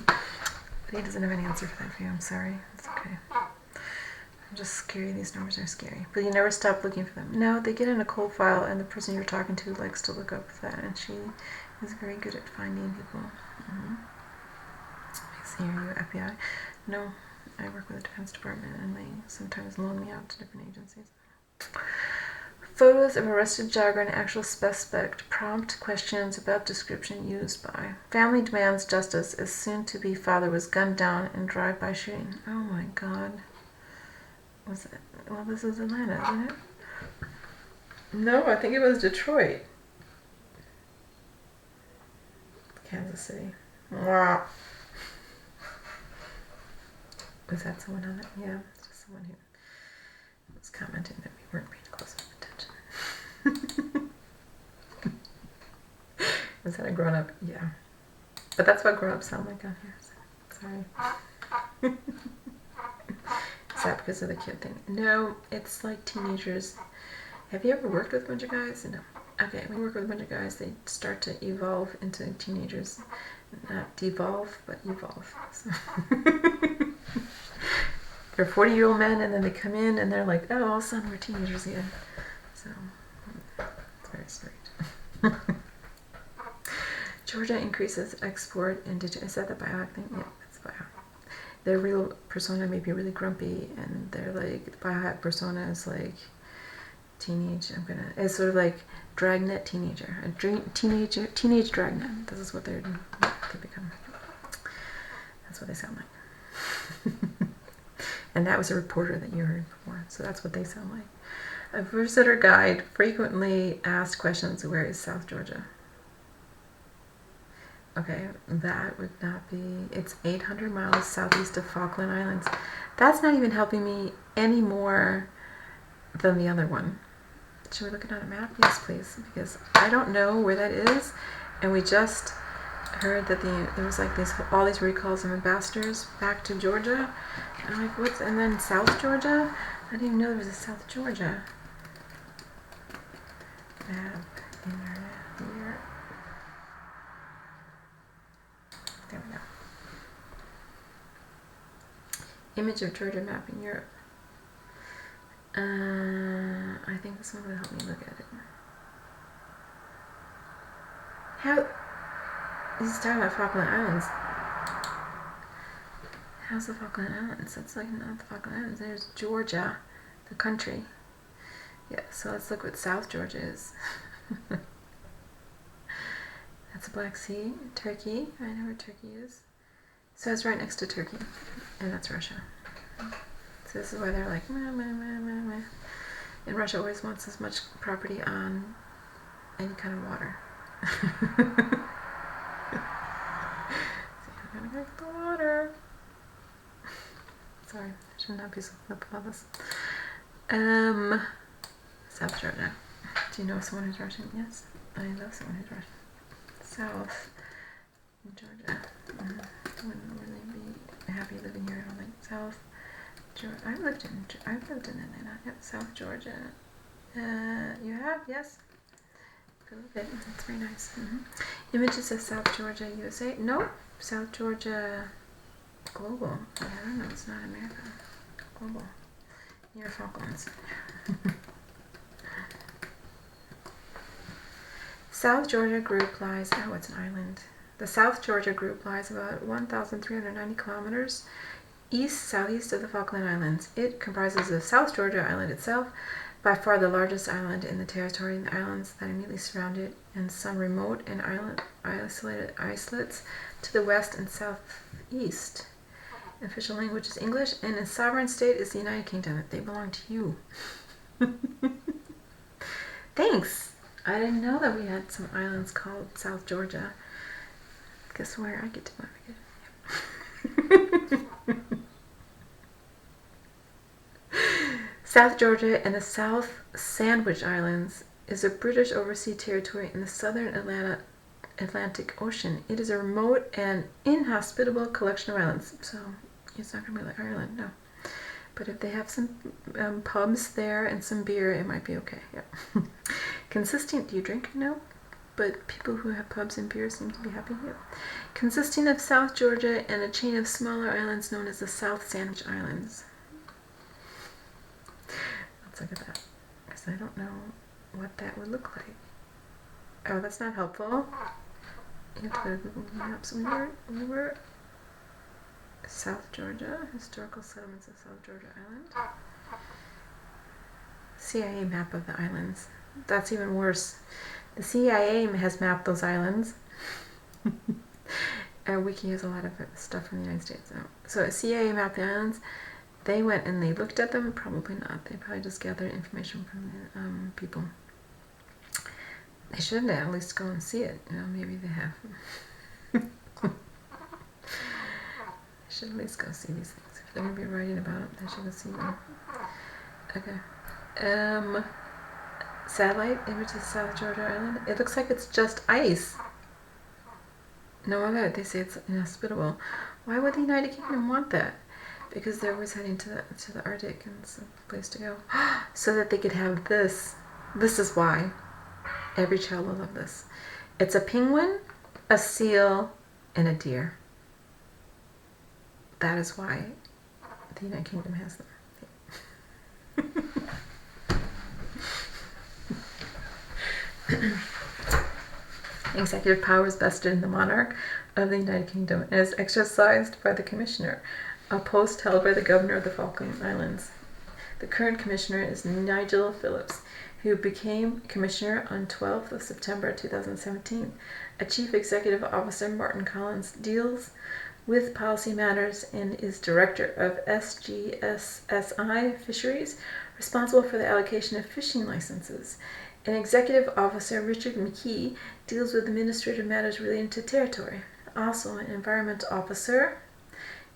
But he doesn't have an answer for that for you. I'm sorry. It's okay. I'm just scary. These numbers are scary. But you never stop looking for them. No, they get in a cold file, and the person you're talking to likes to look up that, and she is very good at finding people. I see you're FBI. No, I work with the Defense Department, and they sometimes loan me out to different agencies. Photos of arrested jogger and actual suspect prompt questions about description used by. Family demands justice as soon-to-be father was gunned down in drive-by shooting. Oh my God. Was it? Well, this is Atlanta, isn't it? No, I think it was Detroit. Kansas City. Wow. Was that someone on it? Yeah, it's just someone who was commenting that we weren't paying close enough attention. Was that a grown-up? Yeah. But that's what grown-ups sound like on here, so sorry. Is that because of the kid thing? No, it's like teenagers. Have you ever worked with a bunch of guys? No. Okay, when you work with a bunch of guys, they start to evolve into teenagers. Not devolve, but evolve. So. They're 40-year-old men, and then they come in, and they're like, oh, all of a sudden we're teenagers again. So, it's very straight. Georgia increases export indigenous. Is that the BIOC thing? Yeah, that's BIOC. Their real persona may be really grumpy, and they're like, the BIOC persona is like teenage. It's sort of like dragnet teenager. Teenage dragnet. This is what they become. That's what they sound like. And that was a reporter that you heard before. So that's what they sound like. A visitor guide frequently asked questions, where is South Georgia? Okay, that would not be, it's 800 miles southeast of Falkland Islands. That's not even helping me any more than the other one. Should we look at it on a map? Yes, please, because I don't know where that is, and we just heard that there was like all these recalls of ambassadors back to Georgia. And I'm like, what's, and then South Georgia? I didn't even know there was a South Georgia. Map, internet, here. There we go. Image of Georgia map in Europe. I think this one will help me look at it. How? He's talking about Falkland Islands. How's the Falkland Islands? That's like not the Falkland Islands. There's Georgia, the country. Yeah, so let's look what South Georgia is. That's the Black Sea, Turkey. I know where Turkey is. So it's right next to Turkey, and that's Russia. So this is why they're like, meh, meh, meh, meh, meh. And Russia always wants as much property on any kind of water. So I'm gonna get the water. Sorry, I should not be so flip about this. South Georgia. Do you know someone who's Russian? Yes, I love someone who's Russian. South Georgia. Wouldn't really be happy living here. I don't think South Georgia. I've lived in Atlanta. Yep, South Georgia. You have? Yes. Good. That's very nice. Images of South Georgia, USA. Nope. South Georgia Global. I don't know. It's not America. Global. Near Falklands. South Georgia Group lies, oh, it's an island. The South Georgia Group lies about 1,390 kilometers southeast of the Falkland Islands. It comprises of South Georgia Island itself, by far the largest island in the territory, and the islands that immediately surround it, and some remote and isolated islets to the west and southeast. Official language is English, and a sovereign state is the United Kingdom. They belong to you. Thanks! I didn't know that we had some islands called South Georgia. Guess where I get to navigate. South Georgia and the South Sandwich Islands is a British overseas territory in the southern Atlantic Ocean. It is a remote and inhospitable collection of islands. So it's not going to be like Ireland, no. But if they have some pubs there and some beer, it might be okay. Yep. Consisting, do you drink? No. But people who have pubs and beer seem to be happy. Yep. Consisting of South Georgia and a chain of smaller islands known as the South Sandwich Islands. Let's look at that, because I don't know what that would look like. Oh, that's not helpful. You have to go to Google Maps. We were South Georgia, historical settlements of South Georgia Island. CIA map of the islands. That's even worse. The CIA has mapped those islands. Wiki has a lot of stuff from the United States. So CIA mapped the islands. They went and they looked at them. Probably not. They probably just gathered information from the people. They should at least go and see it. You know, maybe they have. They should at least go see these things. If they're going to be writing about them, they should go see them. Okay. Satellite image of South Georgia Island. It looks like it's just ice. No wonder they say it's inhospitable. Why would the United Kingdom want that? Because they're always heading to the Arctic, and it's a place to go. So that they could have this. This is why. Every child will love this. It's a penguin, a seal, and a deer. That is why the United Kingdom has them. Executive powers vested in the monarch of the United Kingdom and is exercised by the commissioner, a post held by the governor of the Falkland Islands. The current commissioner is Nigel Phillips, who became commissioner on 12th of September 2017. A chief executive officer, Martin Collins, deals with policy matters and is director of SGSSI Fisheries, responsible for the allocation of fishing licenses. An executive officer, Richard McKee, deals with administrative matters relating to territory. Also, an environmental officer,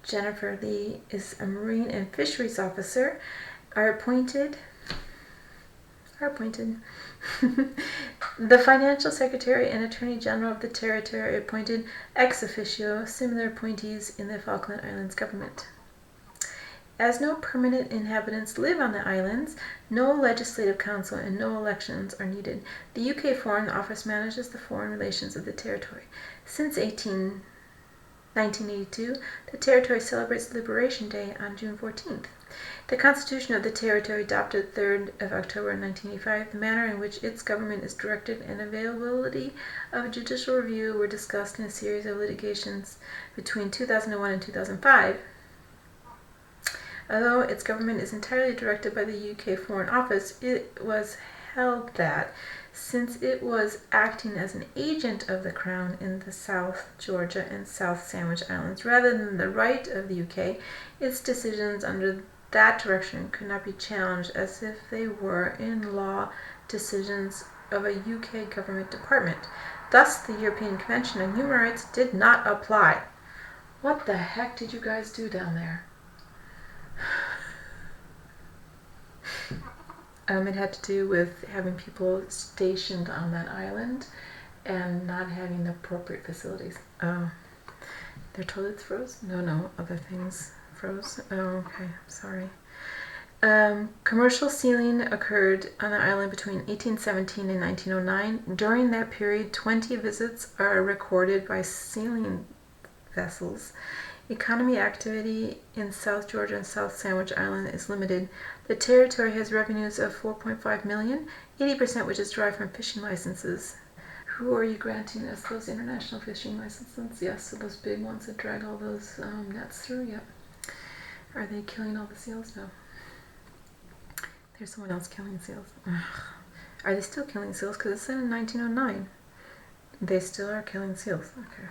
Jennifer Lee, is a marine and fisheries officer, are appointed. The financial secretary and attorney general of the territory are appointed ex officio, similar appointees in the Falkland Islands government. As no permanent inhabitants live on the islands, no legislative council and no elections are needed. The UK Foreign Office manages the foreign relations of the territory. Since 1982, the territory celebrates Liberation Day on June 14th. The Constitution of the Territory, adopted 3rd of October 1985, the manner in which its government is directed and availability of judicial review were discussed in a series of litigations between 2001 and 2005. Although its government is entirely directed by the UK Foreign Office, it was held that, since it was acting as an agent of the Crown in the South Georgia and South Sandwich Islands rather than the right of the UK, its decisions under that direction could not be challenged as if they were in law decisions of a UK government department. Thus, the European Convention on Human Rights did not apply. What the heck did you guys do down there? It had to do with having people stationed on that island and not having the appropriate facilities. Oh, their toilets froze? No, other things froze. Oh, okay, sorry. Commercial sealing occurred on the island between 1817 and 1909. During that period, 20 visits are recorded by sealing vessels. Economy activity in South Georgia and South Sandwich Island is limited. The territory has revenues of $4.5 million, 80% which is derived from fishing licenses. Who are you granting us those international fishing licenses? Yes, so those big ones that drag all those nets through? Yep. Are they killing all the seals? No. There's someone else killing seals. Ugh. Are they still killing seals? Because it said in 1909. They still are killing seals. Okay.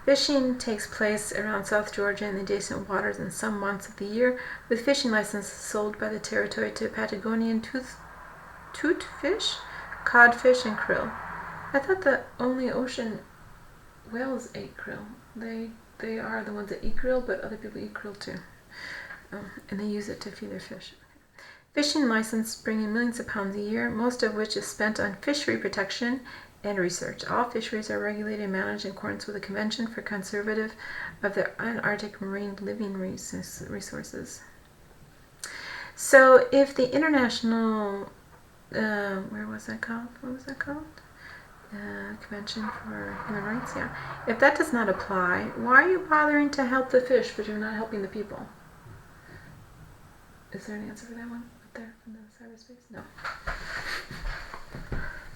Fishing takes place around South Georgia and the adjacent waters in some months of the year, with fishing licenses sold by the territory to Patagonian toothfish, codfish, and krill. I thought that only ocean whales ate krill. They are the ones that eat krill, but other people eat krill too. And they use it to feed their fish. Fishing license bringing millions of pounds a year, most of which is spent on fishery protection and research. All fisheries are regulated and managed in accordance with the Convention for Conservation of the Antarctic Marine Living Resources. So if the international, what was that called? Convention for Human Rights, yeah. If that does not apply, why are you bothering to help the fish but you're not helping the people? Is there an answer for that one up there from the cyberspace? No.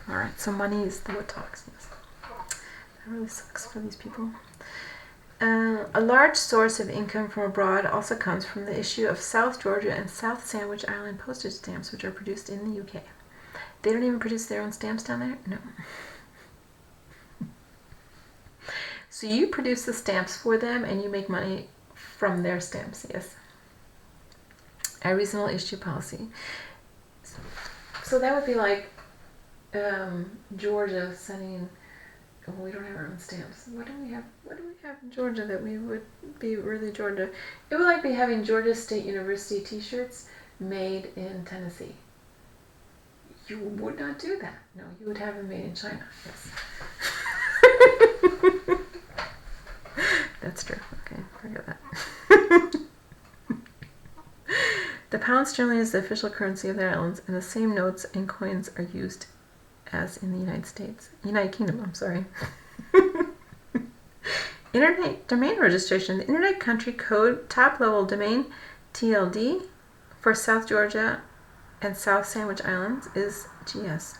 Alright, so money is what talks. Yes. That really sucks for these people. A large source of income from abroad also comes from the issue of South Georgia and South Sandwich Island postage stamps, which are produced in the UK. They don't even produce their own stamps down there? No. So you produce the stamps for them and you make money from their stamps, yes. A reasonable issue policy. So that would be like Georgia sending, well, we don't have our own stamps. What do we have in Georgia that we would be really Georgia? It would like be having Georgia State University t-shirts made in Tennessee. You would not do that. No, you would have them made in China. Yes. That's true. Okay, forget that. The pound sterling is the official currency of the islands, and the same notes and coins are used as in the United Kingdom. I'm sorry. Internet domain registration. The Internet Country Code Top Level Domain (TLD) for South Georgia and South Sandwich Islands is GS.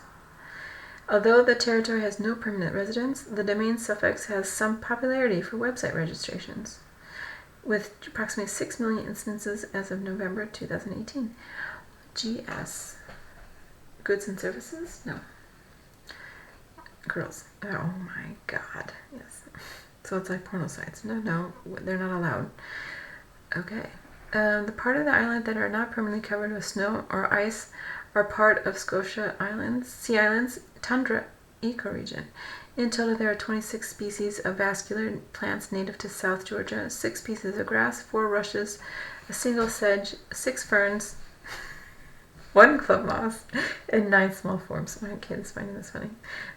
Although the territory has no permanent residents, the domain suffix has some popularity for website registrations, with approximately 6 million instances as of November 2018. GS. Goods and services? No. Girls. Oh my god. Yes. So it's like porno sites. No, they're not allowed. Okay. The part of the island that are not permanently covered with snow or ice are part of Scotia Islands, Sea Islands tundra ecoregion. In total, there are 26 species of vascular plants native to South Georgia, 6 species of grass, 4 rushes, a single sedge, 6 ferns, 1 club moss, and 9 small forms. My kid is finding this funny.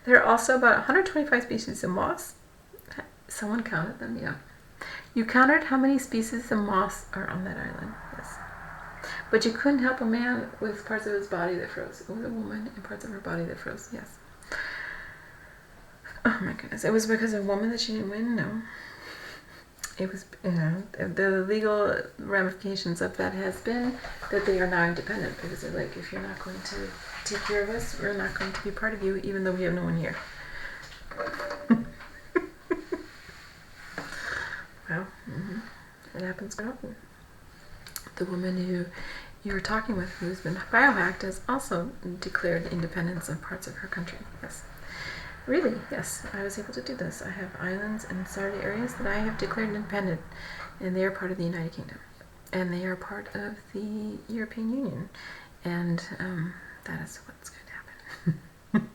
There are also about 125 species of moss. Someone counted them, yeah. You counted how many species of moss are on that island, yes. But you couldn't help a man with parts of his body that froze. It was a woman and parts of her body that froze, yes. Oh my goodness. It was because of a woman that she didn't win? No. It was, the legal ramifications of that has been that they are now independent because they're like, if you're not going to take care of us, we're not going to be part of you, even though we have no one here. Well, it happens quite often. The woman who you were talking with, who's been biohacked, has also declared independence of parts of her country. Yes. Really, yes, I was able to do this. I have islands and Saudi areas that I have declared independent, and they are part of the United Kingdom, and they are part of the European Union, and that is what's going to happen.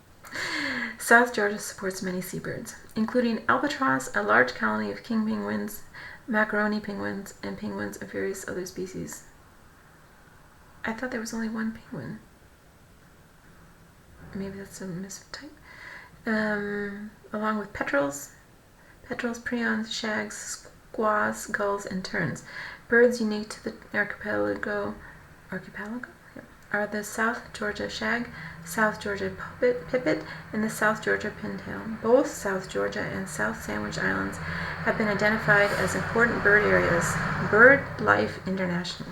South Georgia supports many seabirds, including albatross, a large colony of king penguins, macaroni penguins, and penguins of various other species. I thought there was only one penguin. Maybe that's a mistype. Along with petrels, prions, shags, squaws, gulls, and terns. Birds unique to the archipelago are the South Georgia shag, South Georgia pipit, and the South Georgia pintail. Both South Georgia and South Sandwich Islands have been identified as important bird areas by BirdLife International.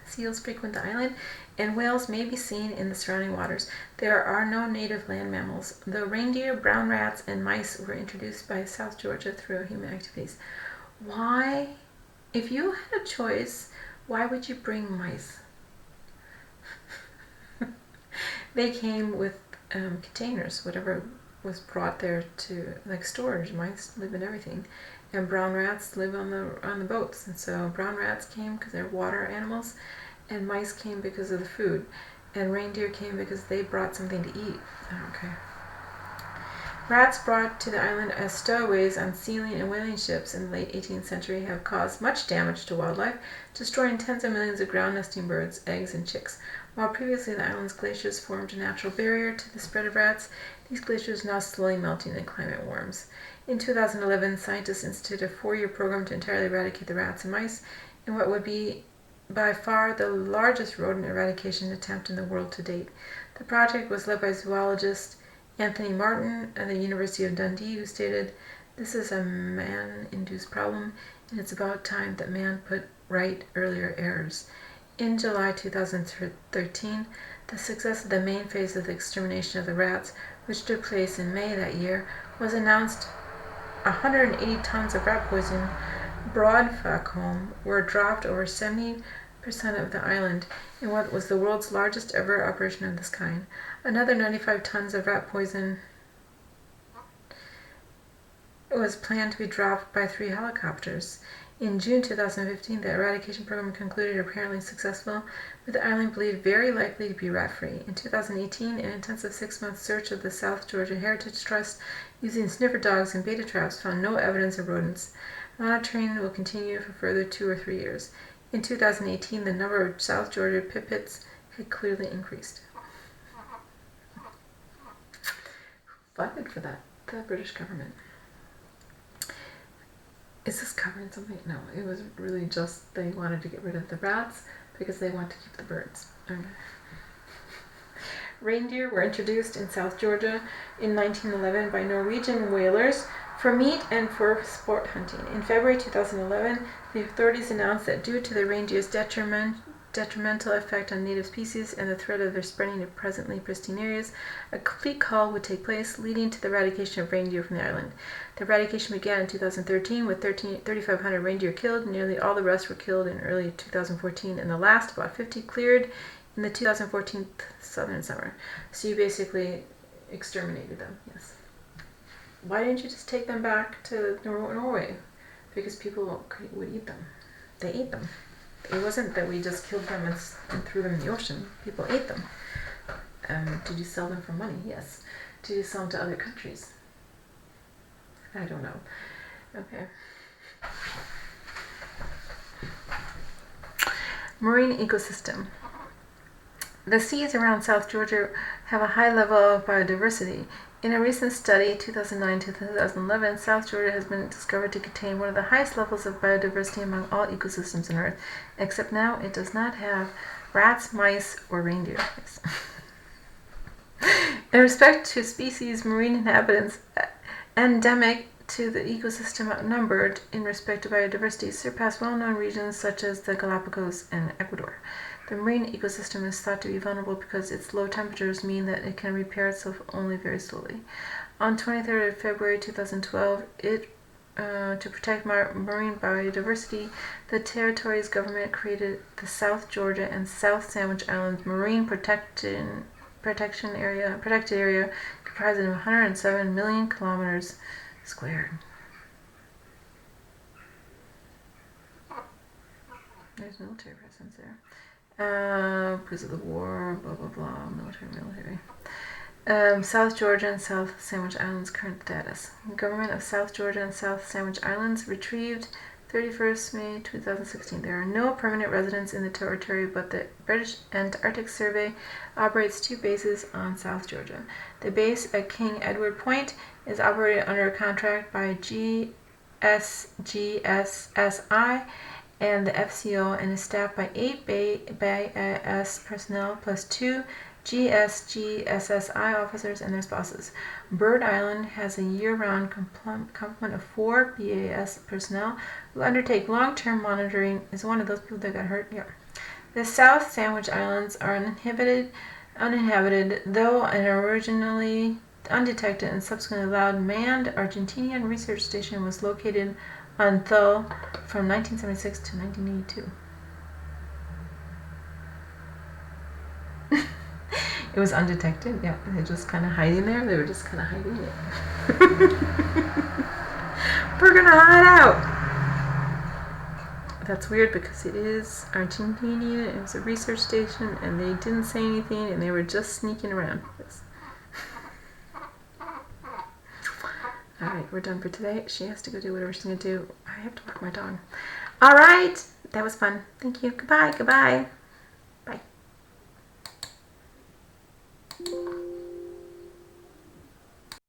Seals frequent the island, and whales may be seen in the surrounding waters. There are no native land mammals, though reindeer, brown rats, and mice were introduced by South Georgia through human activities. Why, if you had a choice, why would you bring mice? They came with containers, whatever was brought there to, like storage. Mice live in everything. And brown rats live on the boats. And so brown rats came because they're water animals, and mice came because of the food, and reindeer came because they brought something to eat. Okay. Rats brought to the island as stowaways on sealing and whaling ships in the late 18th century have caused much damage to wildlife, destroying tens of millions of ground nesting birds, eggs, and chicks. While previously the island's glaciers formed a natural barrier to the spread of rats, these glaciers are now slowly melting and climate warms. In 2011, scientists instituted a 4-year program to entirely eradicate the rats and mice in what would be by far the largest rodent eradication attempt in the world to date. The project was led by zoologist Anthony Martin at the University of Dundee, who stated, "This is a man-induced problem, and it's about time that man put right earlier errors." In July 2013, the success of the main phase of the extermination of the rats, which took place in May that year, was announced. 180 tons of rat poison broadfacombe were dropped over 70% of the island in what was the world's largest ever operation of this kind. Another 95 tons of rat poison was planned to be dropped by 3 helicopters. In June 2015, the eradication program concluded apparently successful, with the island believed very likely to be rat-free. In 2018, an intensive 6-month search of the South Georgia Heritage Trust using sniffer dogs and beta traps found no evidence of rodents. Monitoring will continue for further 2 or 3 years. In 2018, the number of South Georgia pipits had clearly increased. Funded for that, the British government. Is this covering something? No, it was really just they wanted to get rid of the rats because they want to keep the birds. Okay. Reindeer were introduced in South Georgia in 1911 by Norwegian whalers for meat and for sport hunting. In February 2011, the authorities announced that due to the reindeer's detrimental effect on native species and the threat of their spreading to presently pristine areas, a complete cull would take place, leading to the eradication of reindeer from the island. The eradication began in 2013 with 3,500 reindeer killed. Nearly all the rest were killed in early 2014, and the last, about 50, cleared in the 2014 southern summer. So you basically, exterminated them, yes. Why didn't you just take them back to Norway? Because people would eat them. They ate them. It wasn't that we just killed them and threw them in the ocean. People ate them. Did you sell them for money? Yes. Did you sell them to other countries? I don't know. Okay. Marine ecosystem. The seas around South Georgia have a high level of biodiversity. In a recent study, 2009 to 2011, South Georgia has been discovered to contain one of the highest levels of biodiversity among all ecosystems on Earth, except now it does not have rats, mice, or reindeer. In respect to species, marine inhabitants endemic to the ecosystem outnumbered in respect to biodiversity surpass well-known regions such as the Galapagos and Ecuador. The marine ecosystem is thought to be vulnerable because its low temperatures mean that it can repair itself only very slowly. On 23rd of February 2012, to protect marine biodiversity, the territory's government created the South Georgia and South Sandwich Islands Marine Protected Area, comprising 107 million kilometers squared. There's military presence there. Because of the war, blah blah blah, military. South Georgia and South Sandwich Islands current status. Government of South Georgia and South Sandwich Islands retrieved 31st May 2016. There are no permanent residents in the territory, but the British Antarctic Survey operates 2 bases on South Georgia. The base at King Edward Point is operated under a contract by GSGSSI and the FCO and is staffed by 8 BAS personnel plus 2 GSGSSI officers and their spouses. Bird Island has a year-round complement of 4 BAS personnel who undertake long-term monitoring. Is one of those people that got hurt? Yeah. The South Sandwich Islands are uninhabited, though an originally undetected and subsequently allowed manned Argentinian research station was located on Thule from 1976 to 1982. It was undetected, yeah. They're just kind of hiding there. They were just kind of hiding it. We're gonna hide out. That's weird because it is Argentinian. It was a research station, and they didn't say anything, and they were just sneaking around. Yes. All right, we're done for today. She has to go do whatever she's gonna do. I have to walk my dog. All right, that was fun. Thank you. Goodbye.